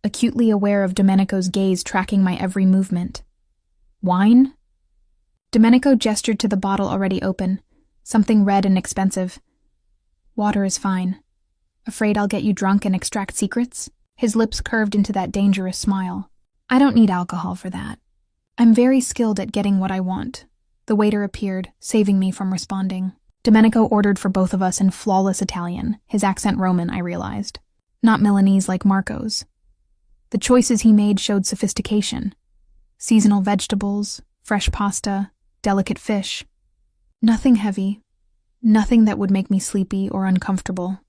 acutely aware of Domenico's gaze tracking my every movement. Wine? Domenico gestured to the bottle already open, something red and expensive. Water is fine. Afraid I'll get you drunk and extract secrets? His lips curved into that dangerous smile. I don't need alcohol for that. I'm very skilled at getting what I want. The waiter appeared, saving me from responding. Domenico ordered for both of us in flawless Italian, his accent Roman, I realized. Not Milanese like Marco's. The choices he made showed sophistication. Seasonal vegetables, fresh pasta, delicate fish. Nothing heavy. Nothing that would make me sleepy or uncomfortable.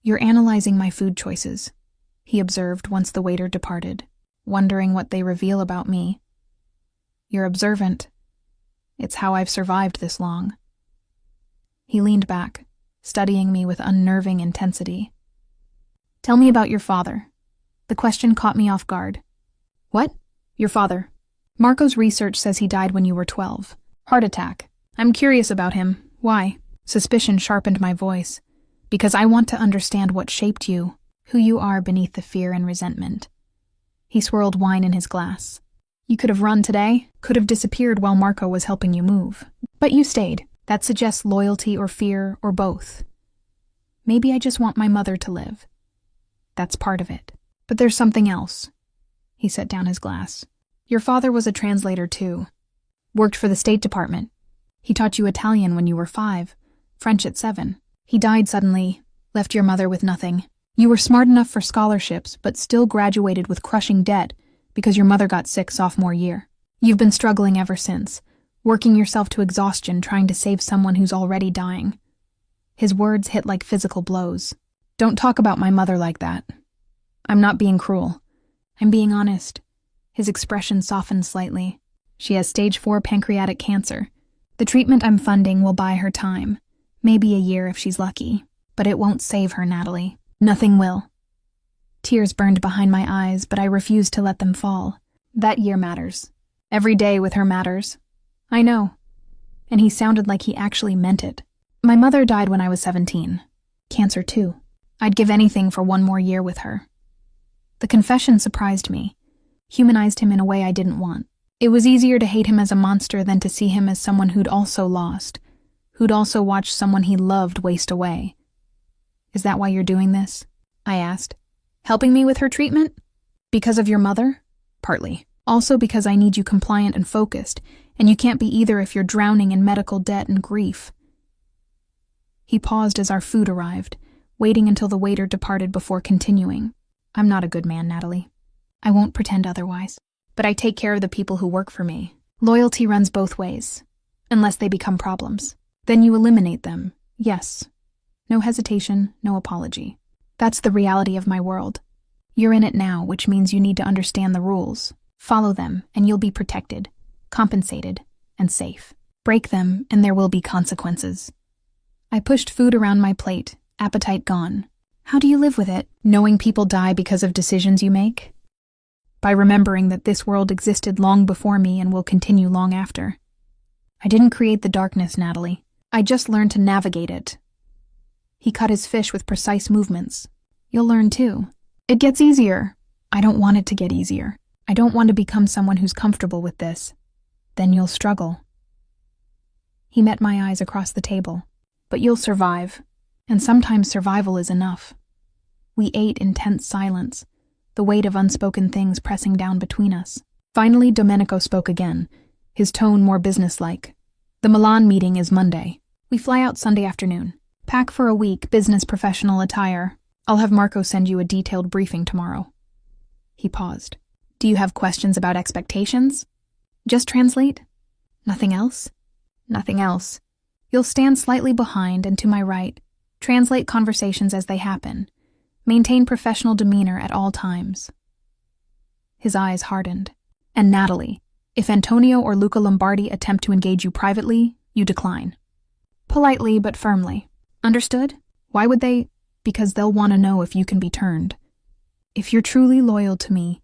You're analyzing my food choices, he observed once the waiter departed, wondering what they reveal about me. You're observant. It's how I've survived this long. He leaned back, studying me with unnerving intensity. Tell me about your father. The question caught me off guard. What? Your father. Marco's research says he died when you were 12. Heart attack. I'm curious about him. Why? Suspicion sharpened my voice. Because I want to understand what shaped you, who you are beneath the fear and resentment. He swirled wine in his glass. You could have run today, could have disappeared while Marco was helping you move. But you stayed. That suggests loyalty or fear or both. Maybe I just want my mother to live. That's part of it. But there's something else. He set down his glass. Your father was a translator too. Worked for the State Department. He taught you Italian when you were 5, French at 7. He died suddenly, left your mother with nothing. You were smart enough for scholarships, but still graduated with crushing debt because your mother got sick sophomore year. You've been struggling ever since, working yourself to exhaustion trying to save someone who's already dying. His words hit like physical blows. Don't talk about my mother like that. I'm not being cruel. I'm being honest. His expression softened slightly. She has stage 4 pancreatic cancer. The treatment I'm funding will buy her time. Maybe a year if she's lucky. But it won't save her, Natalie. Nothing will. Tears burned behind my eyes, but I refused to let them fall. That year matters. Every day with her matters. I know. And he sounded like he actually meant it. My mother died when I was 17. Cancer too. I'd give anything for one more year with her. The confession surprised me, humanized him in a way I didn't want. It was easier to hate him as a monster than to see him as someone who'd also lost, who'd also watched someone he loved waste away. Is that why you're doing this? I asked. Helping me with her treatment? Because of your mother? Partly. Also because I need you compliant and focused, and you can't be either if you're drowning in medical debt and grief. He paused as our food arrived, waiting until the waiter departed before continuing. I'm not a good man, Natalie. I won't pretend otherwise. But I take care of the people who work for me. Loyalty runs both ways, unless they become problems. Then you eliminate them, yes. No hesitation, no apology. That's the reality of my world. You're in it now, which means you need to understand the rules. Follow them, and you'll be protected, compensated, and safe. Break them, and there will be consequences. I pushed food around my plate, appetite gone. How do you live with it, knowing people die because of decisions you make? By remembering that this world existed long before me and will continue long after. I didn't create the darkness, Natalie. I just learned to navigate it. He cut his fish with precise movements. You'll learn too. It gets easier. I don't want it to get easier. I don't want to become someone who's comfortable with this. Then you'll struggle. He met my eyes across the table. But you'll survive. And sometimes survival is enough. We ate in tense silence, the weight of unspoken things pressing down between us. Finally, Domenico spoke again, his tone more businesslike. The Milan meeting is Monday. We fly out Sunday afternoon. Pack for a week, business professional attire. I'll have Marco send you a detailed briefing tomorrow. He paused. Do you have questions about expectations? Just translate? Nothing else? Nothing else. You'll stand slightly behind and to my right. Translate conversations as they happen. Maintain professional demeanor at all times. His eyes hardened. And Natalie, if Antonio or Luca Lombardi attempt to engage you privately, you decline. Politely but firmly. Understood? Why would they? Because they'll want to know if you can be turned. If you're truly loyal to me,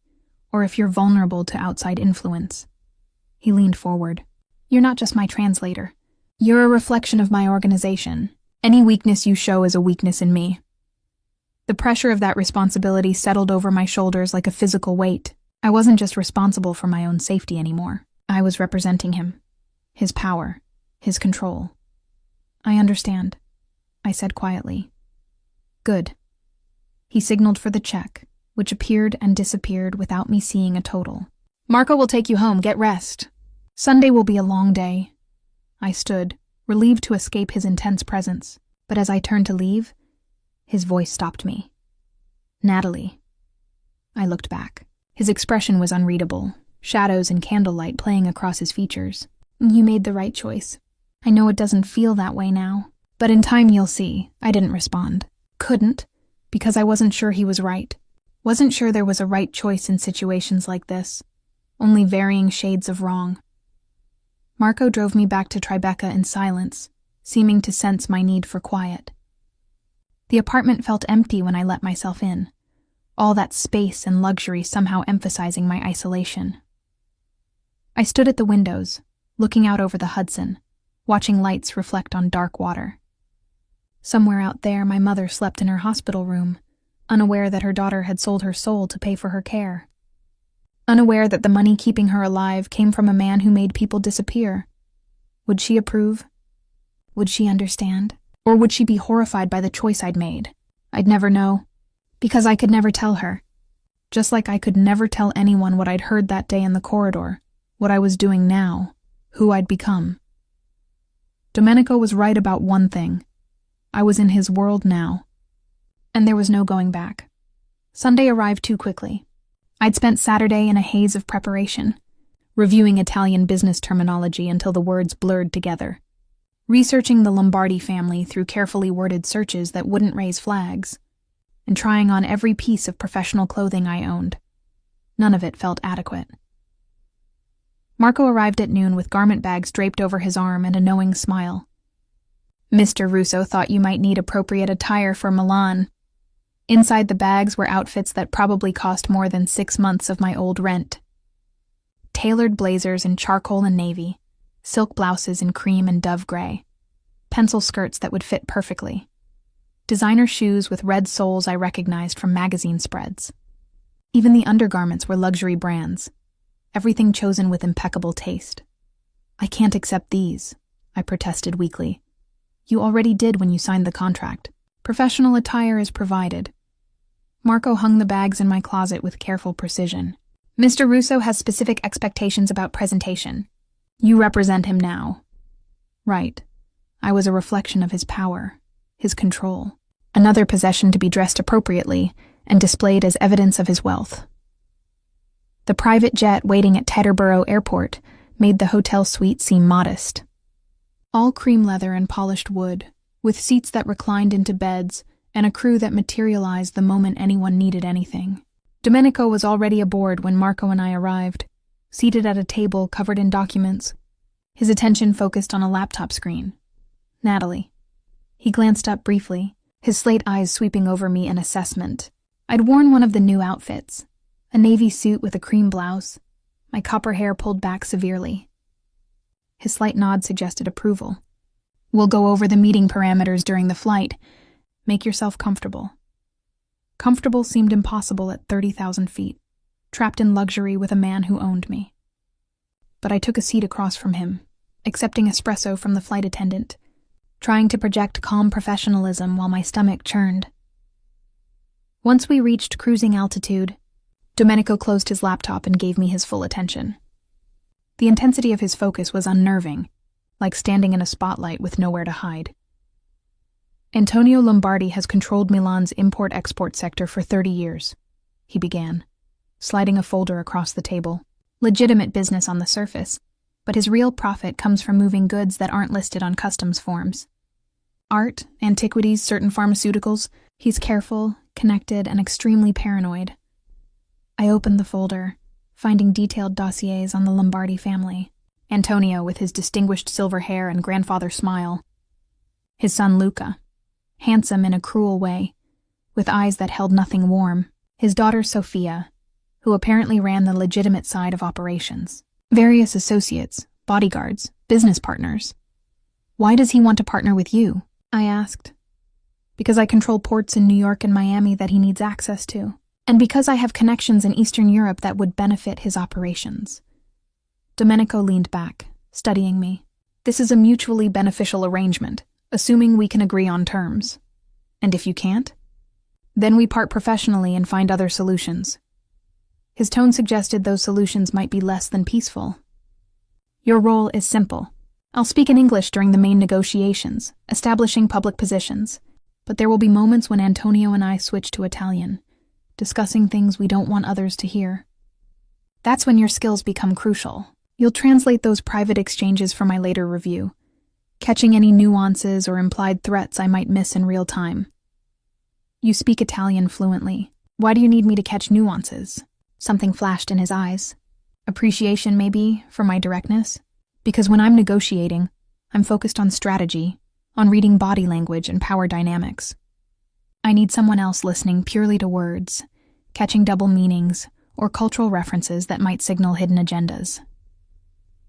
or if you're vulnerable to outside influence. He leaned forward. You're not just my translator. You're a reflection of my organization. Any weakness you show is a weakness in me. The pressure of that responsibility settled over my shoulders like a physical weight. I wasn't just responsible for my own safety anymore. I was representing him. His power. His control. I understand, I said quietly. Good. He signaled for the check, which appeared and disappeared without me seeing a total. Marco will take you home. Get rest. Sunday will be a long day. I stood, relieved to escape his intense presence, but as I turned to leave, his voice stopped me. Natalie. I looked back. His expression was unreadable, shadows and candlelight playing across his features. You made the right choice. I know it doesn't feel that way now, but in time you'll see. I didn't respond. Couldn't, because I wasn't sure he was right. Wasn't sure there was a right choice in situations like this. Only varying shades of wrong. Marco drove me back to Tribeca in silence, seeming to sense my need for quiet. The apartment felt empty when I let myself in, all that space and luxury somehow emphasizing my isolation. I stood at the windows, looking out over the Hudson, watching lights reflect on dark water. Somewhere out there, my mother slept in her hospital room, unaware that her daughter had sold her soul to pay for her care. Unaware that the money keeping her alive came from a man who made people disappear. Would she approve? Would she understand? Or would she be horrified by the choice I'd made? I'd never know, because I could never tell her. Just like I could never tell anyone what I'd heard that day in the corridor, what I was doing now, who I'd become. Domenico was right about one thing. I was in his world now, and there was no going back. Sunday arrived too quickly. I'd spent Saturday in a haze of preparation, reviewing Italian business terminology until the words blurred together, researching the Lombardi family through carefully worded searches that wouldn't raise flags, and trying on every piece of professional clothing I owned. None of it felt adequate. Marco arrived at noon with garment bags draped over his arm and a knowing smile. Mr. Russo thought you might need appropriate attire for Milan. Inside the bags were outfits that probably cost more than 6 months of my old rent. Tailored blazers in charcoal and navy, silk blouses in cream and dove gray. pencil skirts that would fit perfectly, designer shoes with red soles I recognized from magazine spreads. Even the undergarments were luxury brands, everything chosen with impeccable taste. "I can't accept these," I protested weakly. "You already did when you signed the contract. Professional attire is provided." Marco hung the bags in my closet with careful precision. "Mr. Russo has specific expectations about presentation. You represent him now." Right. I was a reflection of his power, his control. Another possession to be dressed appropriately and displayed as evidence of his wealth. The private jet waiting at Teterboro Airport made the hotel suite seem modest. All cream leather and polished wood, with seats that reclined into beds and a crew that materialized the moment anyone needed anything. Domenico was already aboard when Marco and I arrived, seated at a table covered in documents, his attention focused on a laptop screen. "Natalie." He glanced up briefly, his slate eyes sweeping over me in assessment. I'd worn one of the new outfits, a navy suit with a cream blouse, my copper hair pulled back severely. His slight nod suggested approval. "We'll go over the meeting parameters during the flight. Make yourself comfortable." Comfortable seemed impossible at 30,000 feet, trapped in luxury with a man who owned me. But I took a seat across from him, accepting espresso from the flight attendant, trying to project calm professionalism while my stomach churned. Once we reached cruising altitude, Domenico closed his laptop and gave me his full attention. The intensity of his focus was unnerving, like standing in a spotlight with nowhere to hide. "Antonio Lombardi has controlled Milan's import-export sector for 30 years, he began, sliding a folder across the table. "Legitimate business on the surface, but his real profit comes from moving goods that aren't listed on customs forms. Art, antiquities, certain pharmaceuticals. He's careful, connected, and extremely paranoid." I opened the folder, finding detailed dossiers on the Lombardi family. Antonio with his distinguished silver hair and grandfather smile. His son Luca, handsome in a cruel way, with eyes that held nothing warm. His daughter Sophia, who apparently ran the legitimate side of operations. Various associates, bodyguards, business partners. "Why does he want to partner with you?" I asked. "Because I control ports in New York and Miami that he needs access to, and because I have connections in Eastern Europe that would benefit his operations." Domenico leaned back, studying me. "This is a mutually beneficial arrangement, assuming we can agree on terms. And if you can't? Then we part professionally and find other solutions." His tone suggested those solutions might be less than peaceful. "Your role is simple. I'll speak in English during the main negotiations, establishing public positions, but there will be moments when Antonio and I switch to Italian, discussing things we don't want others to hear. That's when your skills become crucial. You'll translate those private exchanges for my later review, catching any nuances or implied threats I might miss in real time. You speak Italian fluently. Why do you need me to catch nuances?" Something flashed in his eyes. Appreciation, maybe, for my directness? Because when I'm negotiating, I'm focused on strategy, on reading body language and power dynamics. I need someone else listening purely to words, catching double meanings, or cultural references that might signal hidden agendas.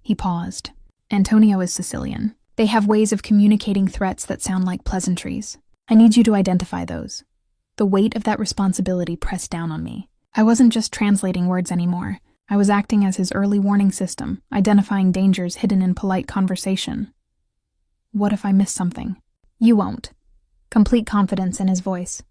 He paused. "Antonio is Sicilian. They have ways of communicating threats that sound like pleasantries. I need you to identify those." The weight of that responsibility pressed down on me. I wasn't just translating words anymore. I was acting as his early warning system, identifying dangers hidden in polite conversation. What if I miss something? "You won't." Complete confidence in his voice.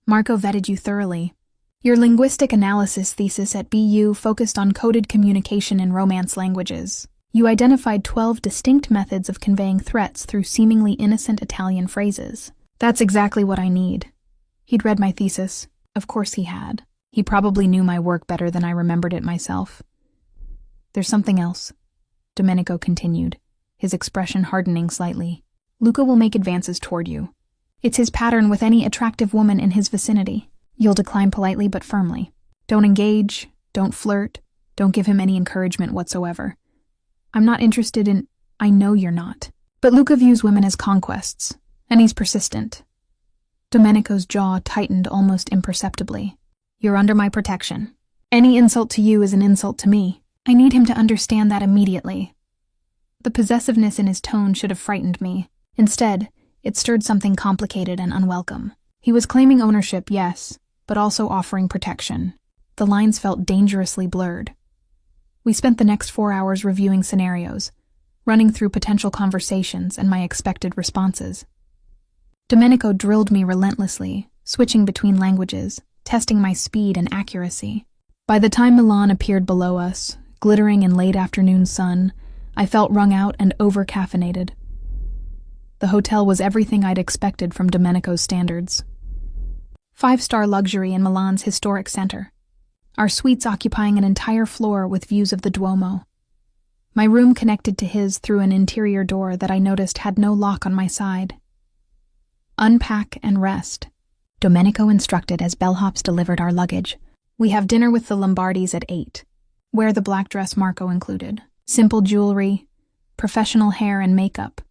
"Marco vetted you thoroughly. Your linguistic analysis thesis at BU focused on coded communication in Romance languages. You identified 12 distinct methods of conveying threats through seemingly innocent Italian phrases. That's exactly what I need." He'd read my thesis. Of course he had. He probably knew my work better than I remembered it myself. "There's something else," Domenico continued, his expression hardening slightly. "Luca will make advances toward you. It's his pattern with any attractive woman in his vicinity. You'll decline politely but firmly. Don't engage, don't flirt, don't give him any encouragement whatsoever. I'm not interested in... I know you're not. But Luca views women as conquests, and he's persistent." Domenico's jaw tightened almost imperceptibly. "You're under my protection. Any insult to you is an insult to me. I need him to understand that immediately." The possessiveness in his tone should have frightened me. Instead, it stirred something complicated and unwelcome. He was claiming ownership, yes, but also offering protection. The lines felt dangerously blurred. We spent the next 4 hours reviewing scenarios, running through potential conversations and my expected responses. Domenico drilled me relentlessly, switching between languages, testing my speed and accuracy. By the time Milan appeared below us, glittering in late afternoon sun, I felt wrung out and over-caffeinated. The hotel was everything I'd expected from Domenico's standards. 5-star luxury in Milan's historic center. Our suites occupying an entire floor with views of the Duomo. My room connected to his through an interior door that I noticed had no lock on my side. Unpack and rest, Domenico instructed as bellhops delivered our luggage. We have dinner with the Lombardis at 8. Wear the black dress Marco included. Simple jewelry, professional hair and makeup.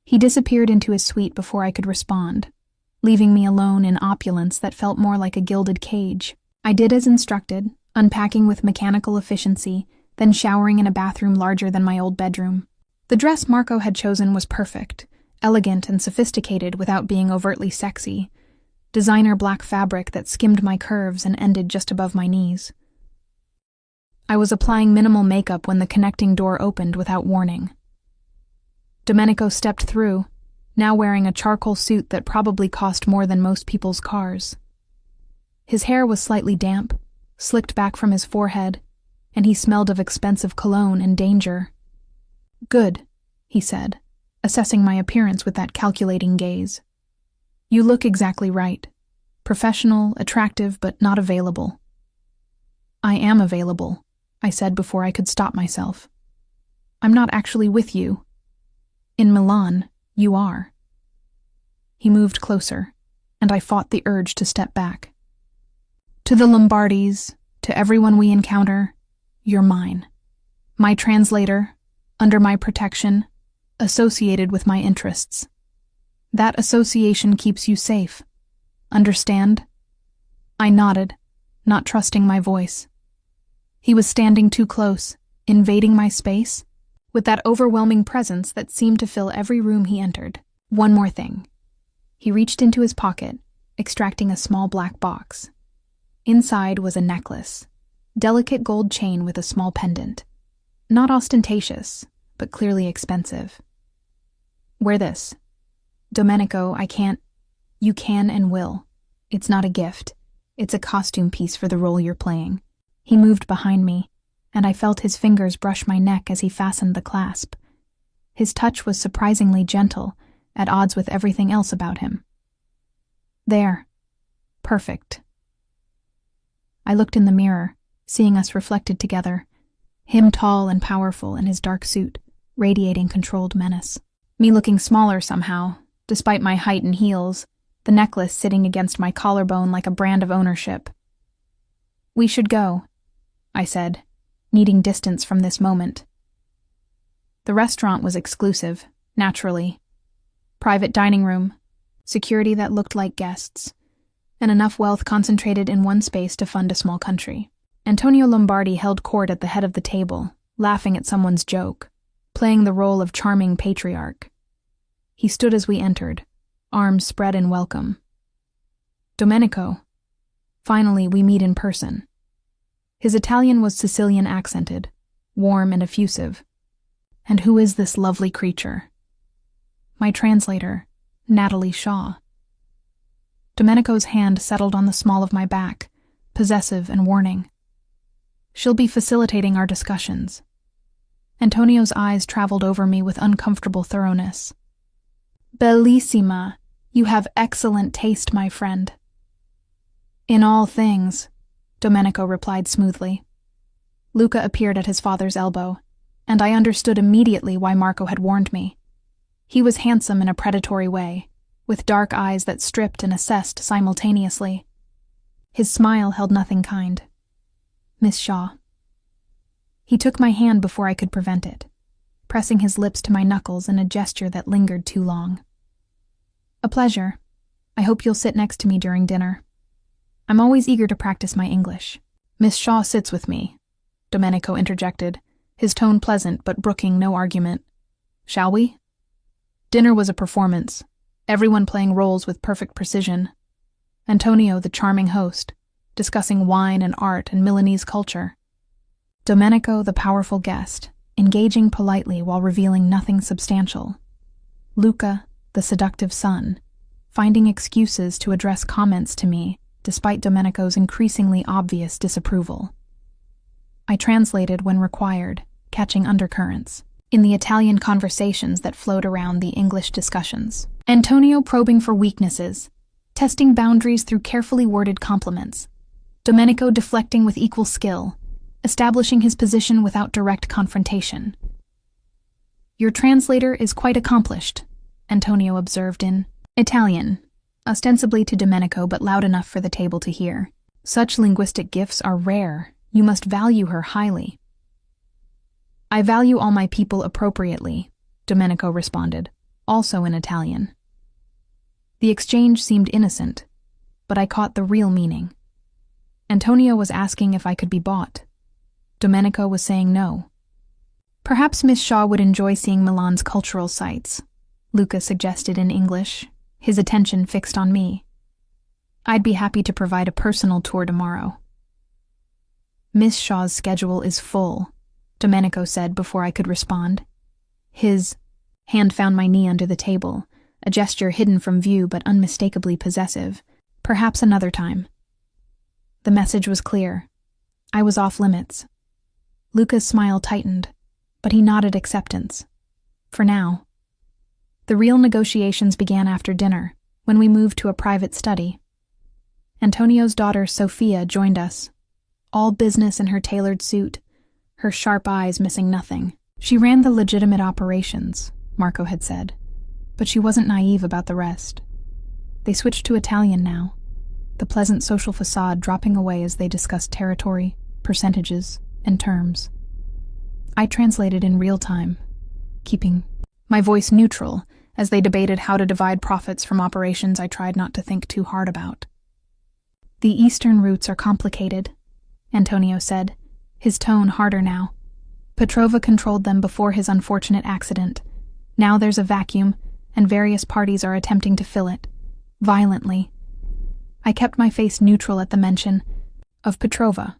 He disappeared into his suite before I could respond, leaving me alone in opulence that felt more like a gilded cage. I did as instructed, unpacking with mechanical efficiency, then showering in a bathroom larger than my old bedroom. The dress Marco had chosen was perfect, elegant and sophisticated without being overtly sexy. Designer black fabric that skimmed my curves and ended just above my knees. I was applying minimal makeup when the connecting door opened without warning. Domenico stepped through, now wearing a charcoal suit that probably cost more than most people's cars. His hair was slightly damp, slicked back from his forehead, and he smelled of expensive cologne and danger. "Good," he said, assessing my appearance with that calculating gaze. "You look exactly right. Professional, attractive, but not available." "I am available," I said before I could stop myself. "I'm not actually with you. In Milan, you are." He moved closer, and I fought the urge to step back. "To the Lombardis, to everyone we encounter, you're mine. My translator, under my protection, associated with my interests. That association keeps you safe. Understand?" I nodded, not trusting my voice. He was standing too close, invading my space, with that overwhelming presence that seemed to fill every room he entered. One more thing. He reached into his pocket, extracting a small black box. Inside was a necklace, delicate gold chain with a small pendant. Not ostentatious, but clearly expensive. "Wear this. Domenico, I can't. You can and will. It's not a gift. It's a costume piece for the role you're playing." He moved behind me, and I felt his fingers brush my neck as he fastened the clasp. His touch was surprisingly gentle, at odds with everything else about him. "There. Perfect." I looked in the mirror, seeing us reflected together, him tall and powerful in his dark suit, radiating controlled menace. Me looking smaller somehow, despite my height and heels, the necklace sitting against my collarbone like a brand of ownership. "We should go," I said, needing distance from this moment. The restaurant was exclusive, naturally. Private dining room, security that looked like guests, and enough wealth concentrated in one space to fund a small country. Antonio Lombardi held court at the head of the table, laughing at someone's joke, playing the role of charming patriarch. He stood as we entered, arms spread in welcome. "Domenico. Finally, we meet in person." His Italian was Sicilian accented, warm and effusive. "And who is this lovely creature?" "My translator, Natalie Shaw." Domenico's hand settled on the small of my back, possessive and warning. "She'll be facilitating our discussions." Antonio's eyes traveled over me with uncomfortable thoroughness. "Bellissima. You have excellent taste, my friend." "In all things," Domenico replied smoothly. Luca appeared at his father's elbow, and I understood immediately why Marco had warned me. He was handsome in a predatory way, with dark eyes that stripped and assessed simultaneously. His smile held nothing kind. "Miss Shaw." He took my hand before I could prevent it, pressing his lips to my knuckles in a gesture that lingered too long. "A pleasure. I hope you'll sit next to me during dinner. I'm always eager to practice my English." "Miss Shaw sits with me," Domenico interjected, his tone pleasant but brooking no argument. "Shall we?" Dinner was a performance, everyone playing roles with perfect precision. Antonio, the charming host, discussing wine and art and Milanese culture. Domenico, the powerful guest, engaging politely while revealing nothing substantial. Luca, the seductive son, finding excuses to address comments to me despite Domenico's increasingly obvious disapproval. I translated when required, catching undercurrents in the Italian conversations that flowed around the English discussions. Antonio probing for weaknesses, testing boundaries through carefully worded compliments. Domenico deflecting with equal skill, establishing his position without direct confrontation. "Your translator is quite accomplished," Antonio observed in Italian, ostensibly to Domenico but loud enough for the table to hear. "Such linguistic gifts are rare. You must value her highly." "I value all my people appropriately," Domenico responded, also in Italian. The exchange seemed innocent, but I caught the real meaning. Antonio was asking if I could be bought. Domenico was saying no. "Perhaps Miss Shaw would enjoy seeing Milan's cultural sites," Luca suggested in English, his attention fixed on me. "I'd be happy to provide a personal tour tomorrow." "Miss Shaw's schedule is full," Domenico said before I could respond. His hand found my knee under the table, a gesture hidden from view but unmistakably possessive. "Perhaps another time." The message was clear. I was off limits. Luca's smile tightened, but he nodded acceptance. For now. The real negotiations began after dinner, when we moved to a private study. Antonio's daughter, Sophia, joined us, all business in her tailored suit, her sharp eyes missing nothing. She ran the legitimate operations, Marco had said, but she wasn't naive about the rest. They switched to Italian now, the pleasant social facade dropping away as they discussed territory, percentages, and terms. I translated in real time, keeping my voice neutral as they debated how to divide profits from operations I tried not to think too hard about. "The eastern routes are complicated," Antonio said, his tone harder now. "Petrova controlled them before his unfortunate accident. Now there's a vacuum, and various parties are attempting to fill it, violently." I kept my face neutral at the mention of Petrova,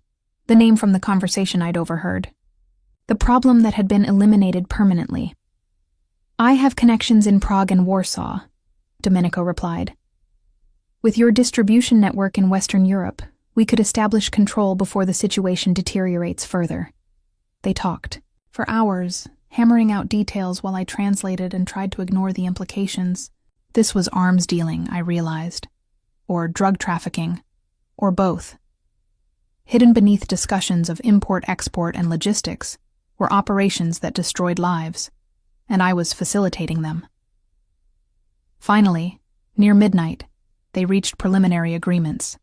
the name from the conversation I'd overheard. The problem that had been eliminated permanently. "I have connections in Prague and Warsaw," Domenico replied. "With your distribution network in Western Europe, we could establish control before the situation deteriorates further." They talked for hours, hammering out details while I translated and tried to ignore the implications. This was arms dealing, I realized. Or drug trafficking. Or both. Hidden beneath discussions of import-export and logistics were operations that destroyed lives, and I was facilitating them. Finally, near midnight, they reached preliminary agreements.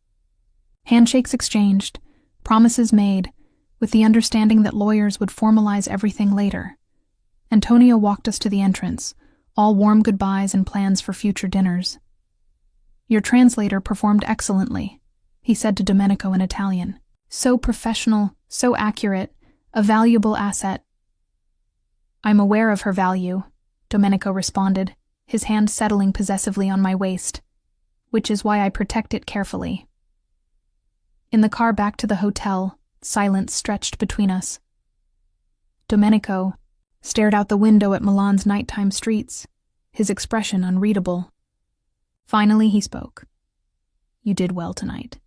Handshakes exchanged, promises made, with the understanding that lawyers would formalize everything later. Antonio walked us to the entrance, all warm goodbyes and plans for future dinners. "Your translator performed excellently," he said to Domenico in Italian. "So professional, so accurate, a valuable asset." "I'm aware of her value," Domenico responded, his hand settling possessively on my waist, "which is why I protect it carefully." In the car back to the hotel, silence stretched between us. Domenico stared out the window at Milan's nighttime streets, his expression unreadable. Finally he spoke. "You did well tonight.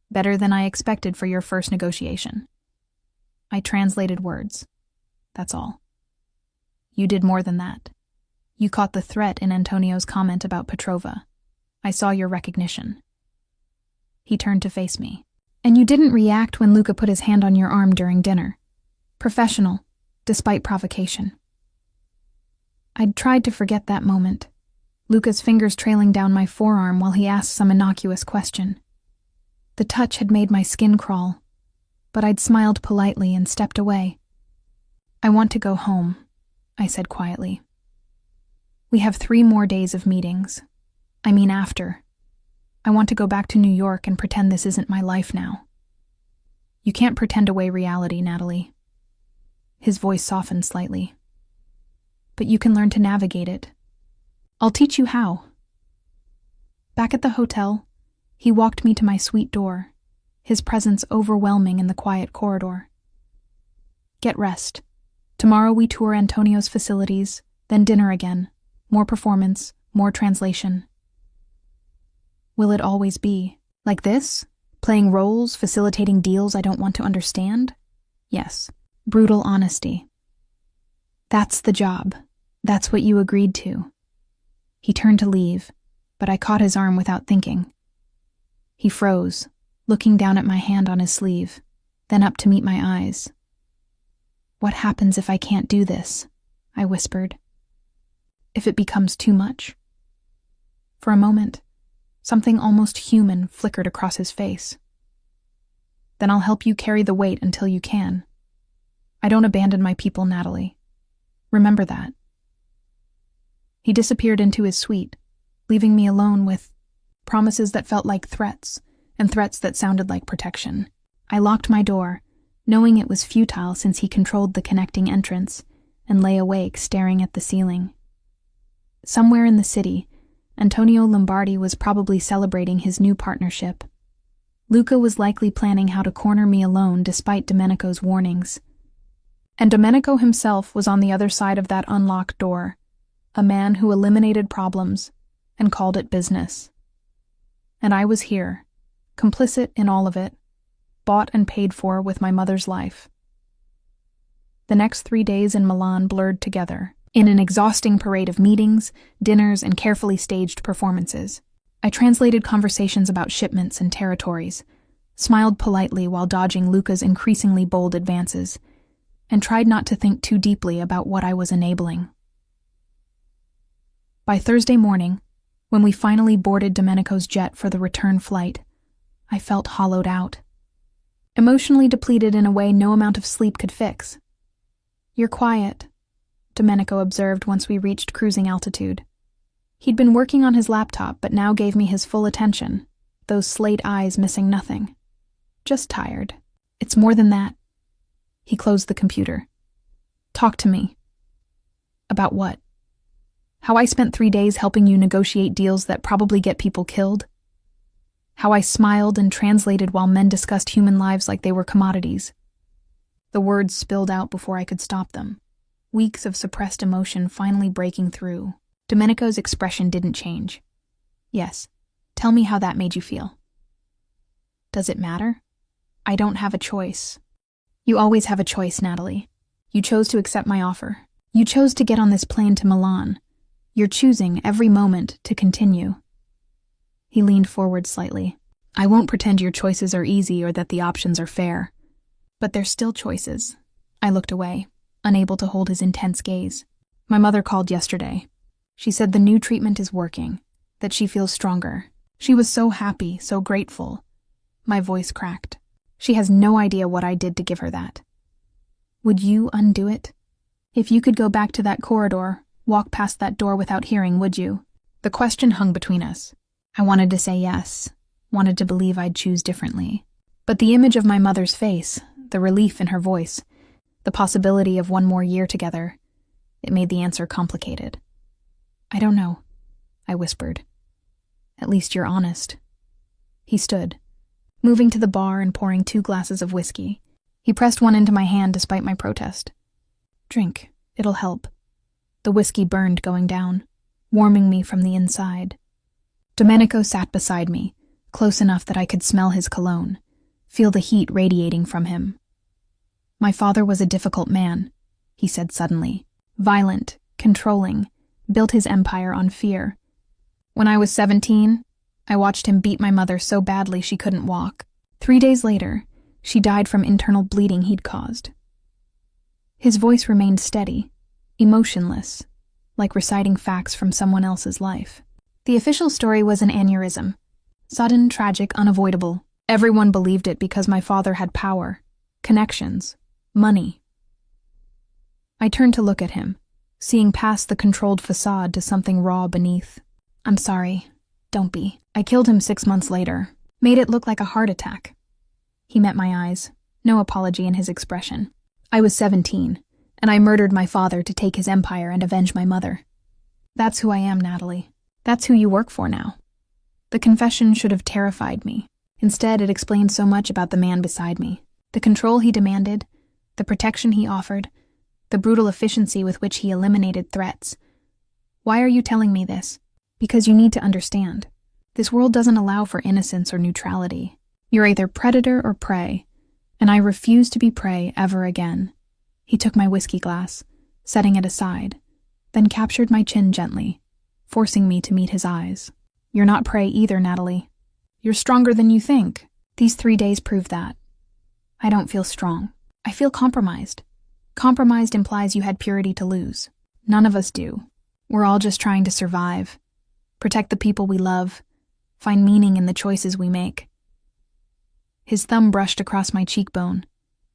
Better than I expected for your first negotiation." I translated words. That's all. "You did more than that. You caught the threat in Antonio's comment about Petrova. I saw your recognition." He turned to face me. "And you didn't react when Luca put his hand on your arm during dinner. Professional, despite provocation." I'd tried to forget that moment, Luca's fingers trailing down my forearm while he asked some innocuous question. The touch had made my skin crawl, but I'd smiled politely and stepped away. "I want to go home," I said quietly. "We have 3 more days of meetings. I mean after. I want to go back to New York and pretend this isn't my life now." "You can't pretend away reality, Natalie." His voice softened slightly. "But you can learn to navigate it. I'll teach you how. Back at the hotel, he walked me to my suite door, his presence overwhelming in the quiet corridor. Get rest. Tomorrow we tour Antonio's facilities, then dinner again. More performance, more translation. Will it always be like this? Playing roles, facilitating deals I don't want to understand? Yes. Brutal honesty. That's the job. That's what you agreed to. He turned to leave, but I caught his arm without thinking. He froze, looking down at my hand on his sleeve, then up to meet my eyes. What happens if I can't do this? I whispered. If it becomes too much? For a moment, something almost human flickered across his face. Then I'll help you carry the weight until you can. I don't abandon my people, Natalie. Remember that. He disappeared into his suite, leaving me alone with promises that felt like threats, and threats that sounded like protection. I locked my door, knowing it was futile since he controlled the connecting entrance, and lay awake staring at the ceiling. Somewhere in the city, Antonio Lombardi was probably celebrating his new partnership. Luca was likely planning how to corner me alone despite Domenico's warnings. And Domenico himself was on the other side of that unlocked door, a man who eliminated problems and called it business. And I was here, complicit in all of it, bought and paid for with my mother's life. The next 3 days in Milan blurred together, in an exhausting parade of meetings, dinners, and carefully staged performances. I translated conversations about shipments and territories, smiled politely while dodging Luca's increasingly bold advances, and tried not to think too deeply about what I was enabling. By Thursday morning, when we finally boarded Domenico's jet for the return flight, I felt hollowed out, emotionally depleted in a way no amount of sleep could fix. You're quiet, Domenico observed once we reached cruising altitude. He'd been working on his laptop but now gave me his full attention, those slate eyes missing nothing. Just tired. It's more than that. He closed the computer. Talk to me. About what? How I spent 3 days helping you negotiate deals that probably get people killed? How I smiled and translated while men discussed human lives like they were commodities? The words spilled out before I could stop them. Weeks of suppressed emotion finally breaking through. Domenico's expression didn't change. Yes, tell me how that made you feel. Does it matter? I don't have a choice. You always have a choice, Natalie. You chose to accept my offer. You chose to get on this plane to Milan. You're choosing every moment to continue. He leaned forward slightly. I won't pretend your choices are easy or that the options are fair. But they're still choices. I looked away, unable to hold his intense gaze. My mother called yesterday. She said the new treatment is working, that she feels stronger. She was so happy, so grateful. My voice cracked. She has no idea what I did to give her that. Would you undo it? If you could go back to that corridor, walk past that door without hearing, would you? The question hung between us. I wanted to say yes, wanted to believe I'd choose differently. But the image of my mother's face, the relief in her voice, the possibility of one more year together, it made the answer complicated. I don't know, I whispered. At least you're honest. He stood, moving to the bar and pouring 2 glasses of whiskey. He pressed one into my hand despite my protest. Drink, it'll help. The whiskey burned going down, warming me from the inside. Domenico sat beside me, close enough that I could smell his cologne, feel the heat radiating from him. My father was a difficult man, he said suddenly. Violent, controlling, built his empire on fear. When I was 17, I watched him beat my mother so badly she couldn't walk. 3 days later, she died from internal bleeding he'd caused. His voice remained steady, emotionless, like reciting facts from someone else's life. The official story was an aneurysm. Sudden, tragic, unavoidable. Everyone believed it because my father had power, connections, money. I turned to look at him, seeing past the controlled facade to something raw beneath. I'm sorry. Don't be. I killed him 6 months later. Made it look like a heart attack. He met my eyes, no apology in his expression. I was 17, and I murdered my father to take his empire and avenge my mother. That's who I am, Natalie. That's who you work for now. The confession should have terrified me. Instead, it explained so much about the man beside me. The control he demanded, the protection he offered, the brutal efficiency with which he eliminated threats. Why are you telling me this? Because you need to understand. This world doesn't allow for innocence or neutrality. You're either predator or prey, and I refuse to be prey ever again. He took my whiskey glass, setting it aside, then captured my chin gently, forcing me to meet his eyes. You're not prey either, Natalie. You're stronger than you think. These 3 days prove that. I don't feel strong. I feel compromised. Compromised implies you had purity to lose. None of us do. We're all just trying to survive, protect the people we love, find meaning in the choices we make. His thumb brushed across my cheekbone,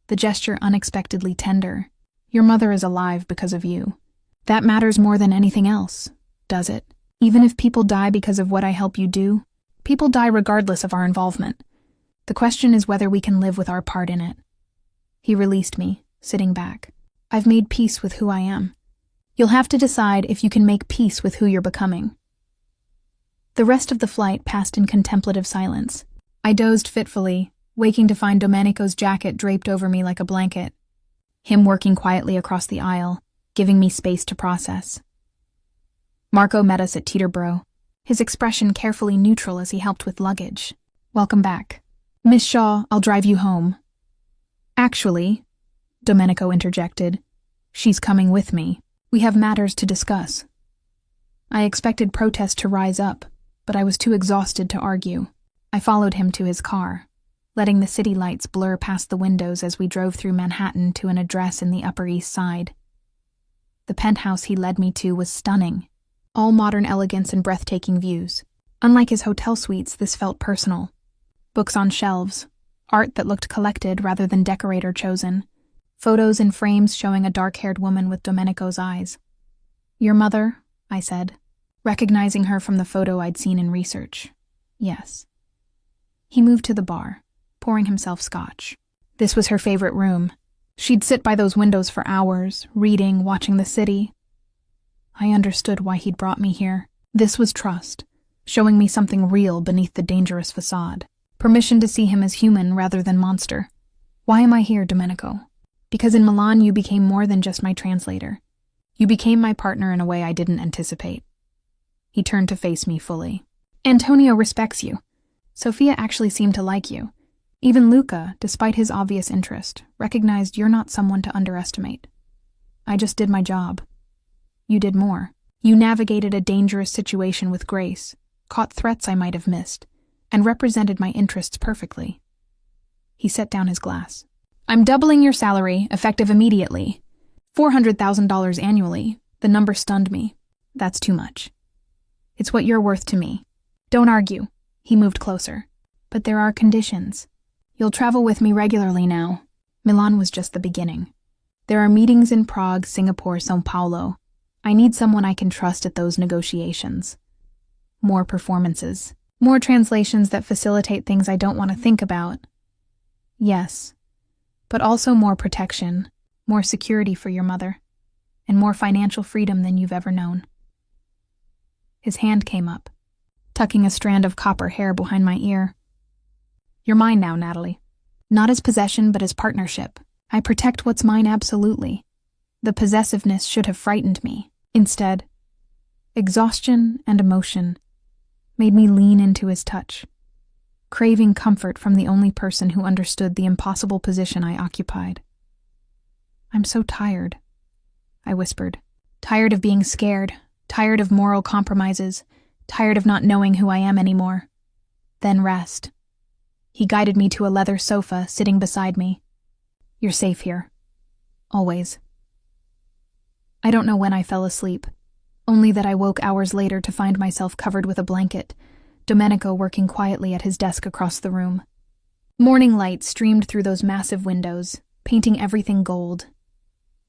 the gesture unexpectedly tender. Your mother is alive because of you. That matters more than anything else, does it? Even if people die because of what I help you do, people die regardless of our involvement. The question is whether we can live with our part in it. He released me, sitting back. I've made peace with who I am. You'll have to decide if you can make peace with who you're becoming. The rest of the flight passed in contemplative silence. I dozed fitfully, waking to find Domenico's jacket draped over me like a blanket. Him working quietly across the aisle, giving me space to process. Marco met us at Teterboro, his expression carefully neutral as he helped with luggage. Welcome back. Miss Shaw, I'll drive you home. Actually, Domenico interjected, she's coming with me. We have matters to discuss. I expected protest to rise up, but I was too exhausted to argue. I followed him to his car, letting the city lights blur past the windows as we drove through Manhattan to an address in the Upper East Side. The penthouse he led me to was stunning, all modern elegance and breathtaking views. Unlike his hotel suites, this felt personal. Books on shelves, art that looked collected rather than decorator chosen, photos in frames showing a dark-haired woman with Domenico's eyes. Your mother, I said, recognizing her from the photo I'd seen in research. Yes. He moved to the bar, pouring himself scotch. This was her favorite room. She'd sit by those windows for hours, reading, watching the city. I understood why he'd brought me here. This was trust, showing me something real beneath the dangerous facade. Permission to see him as human rather than monster. Why am I here, Domenico? Because in Milan you became more than just my translator. You became my partner in a way I didn't anticipate. He turned to face me fully. Antonio respects you. Sophia actually seemed to like you. Even Luca, despite his obvious interest, recognized you're not someone to underestimate. I just did my job. You did more. You navigated a dangerous situation with grace, caught threats I might have missed, and represented my interests perfectly. He set down his glass. I'm doubling your salary, effective immediately. $400,000 annually. The number stunned me. That's too much. It's what you're worth to me. Don't argue. He moved closer. But there are conditions. You'll travel with me regularly now. Milan was just the beginning. There are meetings in Prague, Singapore, São Paulo. I need someone I can trust at those negotiations. More performances. More translations that facilitate things I don't want to think about. Yes. But also more protection, more security for your mother, and more financial freedom than you've ever known. His hand came up, tucking a strand of copper hair behind my ear. You're mine now, Natalie. Not as possession, but as partnership. I protect what's mine absolutely. The possessiveness should have frightened me. Instead, exhaustion and emotion made me lean into his touch, craving comfort from the only person who understood the impossible position I occupied. I'm so tired, I whispered. Tired of being scared, tired of moral compromises, tired of not knowing who I am anymore. Then rest. He guided me to a leather sofa sitting beside me. You're safe here. Always. I don't know when I fell asleep, only that I woke hours later to find myself covered with a blanket, Domenico working quietly at his desk across the room. Morning light streamed through those massive windows, painting everything gold.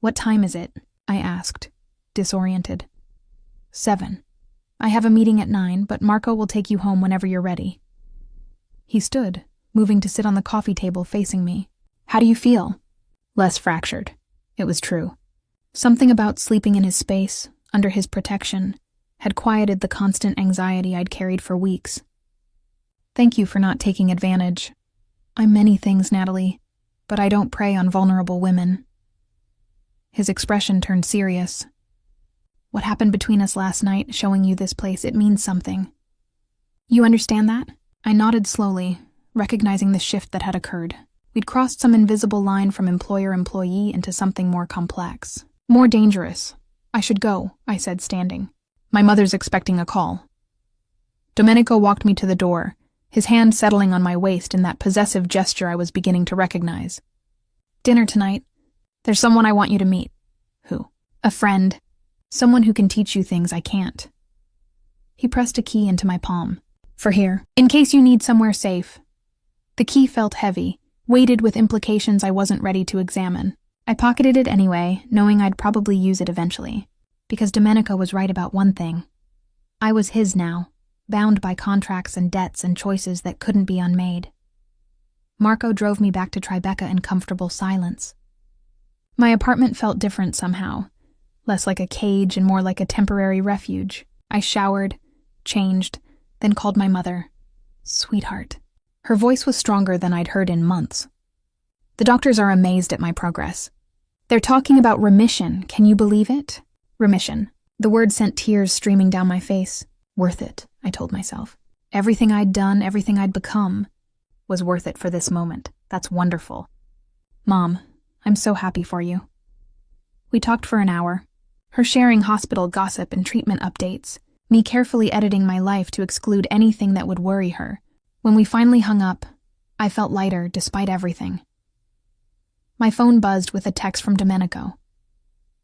What time is it? I asked, disoriented. 7. I have a meeting at 9, but Marco will take you home whenever you're ready. He stood, moving to sit on the coffee table facing me. How do you feel? Less fractured. It was true. Something about sleeping in his space, under his protection, had quieted the constant anxiety I'd carried for weeks. Thank you for not taking advantage. I'm many things, Natalie, but I don't prey on vulnerable women. His expression turned serious. What happened between us last night, showing you this place, it means something. You understand that? I nodded slowly, recognizing the shift that had occurred. We'd crossed some invisible line from employer-employee into something more complex. More dangerous. I should go, I said, standing. My mother's expecting a call. Domenico walked me to the door, his hand settling on my waist in that possessive gesture I was beginning to recognize. Dinner tonight. There's someone I want you to meet. Who? A friend. Someone who can teach you things I can't. He pressed a key into my palm. For here, in case you need somewhere safe. The key felt heavy, weighted with implications I wasn't ready to examine. I pocketed it anyway, knowing I'd probably use it eventually. Because Domenico was right about one thing. I was his now, bound by contracts and debts and choices that couldn't be unmade. Marco drove me back to Tribeca in comfortable silence. My apartment felt different somehow, less like a cage and more like a temporary refuge. I showered, changed, then called my mother. Sweetheart. Her voice was stronger than I'd heard in months. The doctors are amazed at my progress. They're talking about remission, can you believe it? Remission. The word sent tears streaming down my face. Worth it, I told myself. Everything I'd done, everything I'd become, was worth it for this moment. That's wonderful. Mom, I'm so happy for you. We talked for an hour, her sharing hospital gossip and treatment updates, me carefully editing my life to exclude anything that would worry her. When we finally hung up, I felt lighter despite everything. My phone buzzed with a text from Domenico.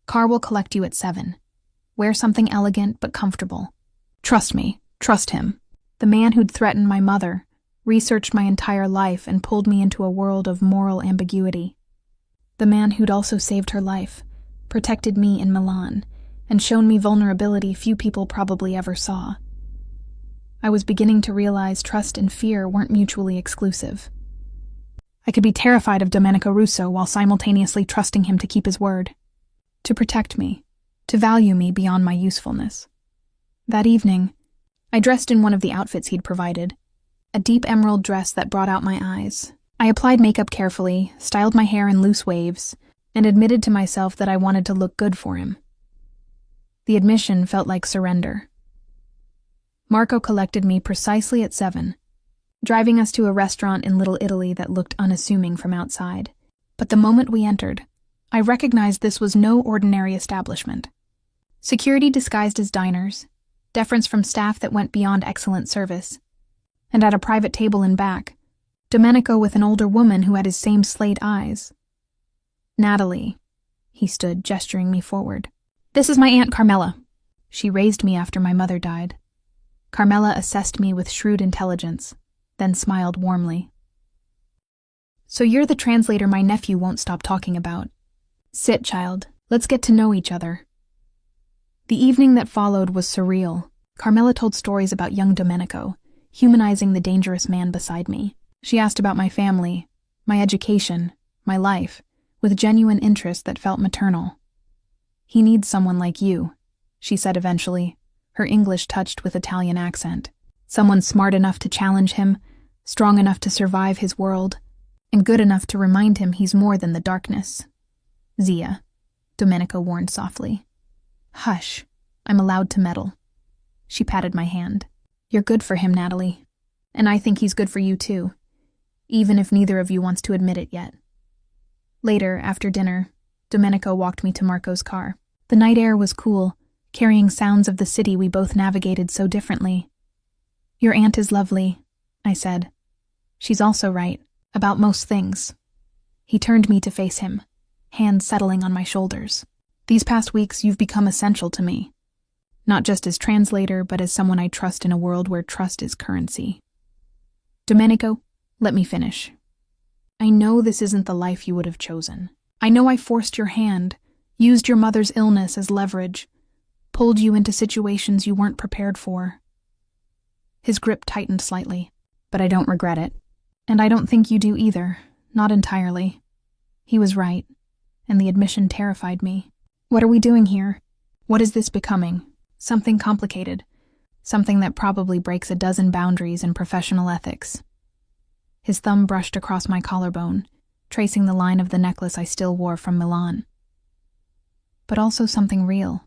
Car will collect you at 7. Wear something elegant but comfortable. Trust me, trust him. The man who'd threatened my mother, researched my entire life and pulled me into a world of moral ambiguity. The man who'd also saved her life, protected me in Milan, and shown me vulnerability few people probably ever saw. I was beginning to realize trust and fear weren't mutually exclusive. I could be terrified of Domenico Russo while simultaneously trusting him to keep his word, to protect me, to value me beyond my usefulness. That evening, I dressed in one of the outfits he'd provided, a deep emerald dress that brought out my eyes. I applied makeup carefully, styled my hair in loose waves, and admitted to myself that I wanted to look good for him. The admission felt like surrender. Marco collected me precisely at 7, driving us to a restaurant in Little Italy that looked unassuming from outside. But the moment we entered, I recognized this was no ordinary establishment. Security disguised as diners, deference from staff that went beyond excellent service, and at a private table in back, Domenico with an older woman who had his same slate eyes. Natalie, he stood, gesturing me forward. This is my Aunt Carmela. She raised me after my mother died. Carmela assessed me with shrewd intelligence, then smiled warmly. So you're the translator my nephew won't stop talking about. Sit, child. Let's get to know each other. The evening that followed was surreal. Carmela told stories about young Domenico, humanizing the dangerous man beside me. She asked about my family, my education, my life, with genuine interest that felt maternal. He needs someone like you, she said eventually, her English touched with Italian accent. Someone smart enough to challenge him, strong enough to survive his world, and good enough to remind him he's more than the darkness. Zia, Domenico warned softly. Hush, I'm allowed to meddle. She patted my hand. You're good for him, Natalie. And I think he's good for you too, even if neither of you wants to admit it yet. Later, after dinner, Domenico walked me to Marco's car. The night air was cool, carrying sounds of the city we both navigated so differently. Your aunt is lovely, I said. She's also right, about most things. He turned me to face him, hands settling on my shoulders. These past weeks, you've become essential to me. Not just as translator, but as someone I trust in a world where trust is currency. Domenico, let me finish. I know this isn't the life you would have chosen. I know I forced your hand, used your mother's illness as leverage, pulled you into situations you weren't prepared for. His grip tightened slightly, but I don't regret it. And I don't think you do either, not entirely. He was right, and the admission terrified me. What are we doing here? What is this becoming? Something complicated. Something that probably breaks a dozen boundaries in professional ethics. His thumb brushed across my collarbone, tracing the line of the necklace I still wore from Milan. But also something real.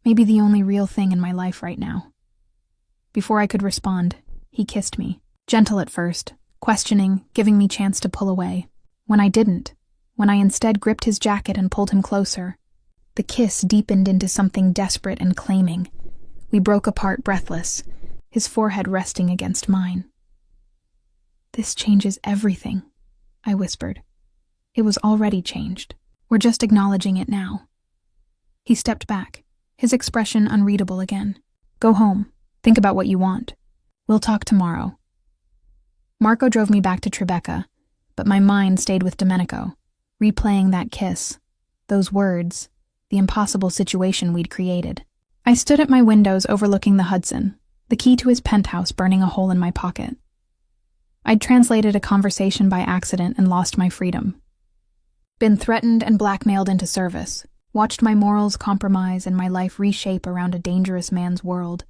Maybe the only real thing in my life right now. Before I could respond, he kissed me, gentle at first, questioning, giving me chance to pull away. When I didn't, when I instead gripped his jacket and pulled him closer, the kiss deepened into something desperate and claiming. We broke apart breathless, his forehead resting against mine. "This changes everything," I whispered. "It was already changed. We're just acknowledging it now." He stepped back, his expression unreadable again. "Go home. Think about what you want. We'll talk tomorrow." Marco drove me back to Tribeca, but my mind stayed with Domenico, replaying that kiss, those words, the impossible situation we'd created. I stood at my windows overlooking the Hudson, the key to his penthouse burning a hole in my pocket. I'd translated a conversation by accident and lost my freedom. Been threatened and blackmailed into service, watched my morals compromise and my life reshape around a dangerous man's world.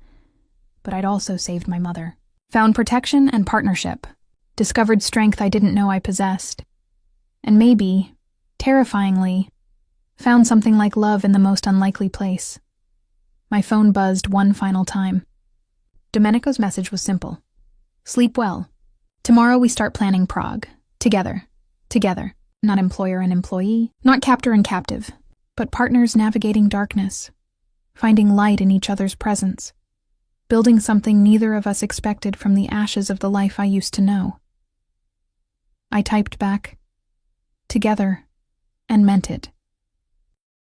But I'd also saved my mother. Found protection and partnership. Discovered strength I didn't know I possessed. And maybe, terrifyingly, found something like love in the most unlikely place. My phone buzzed one final time. Domenico's message was simple. "Sleep well. Tomorrow we start planning Prague. Together. Together. Not employer and employee, not captor and captive, but partners navigating darkness, finding light in each other's presence, building something neither of us expected from the ashes of the life I used to know." I typed back, "Together," and meant it.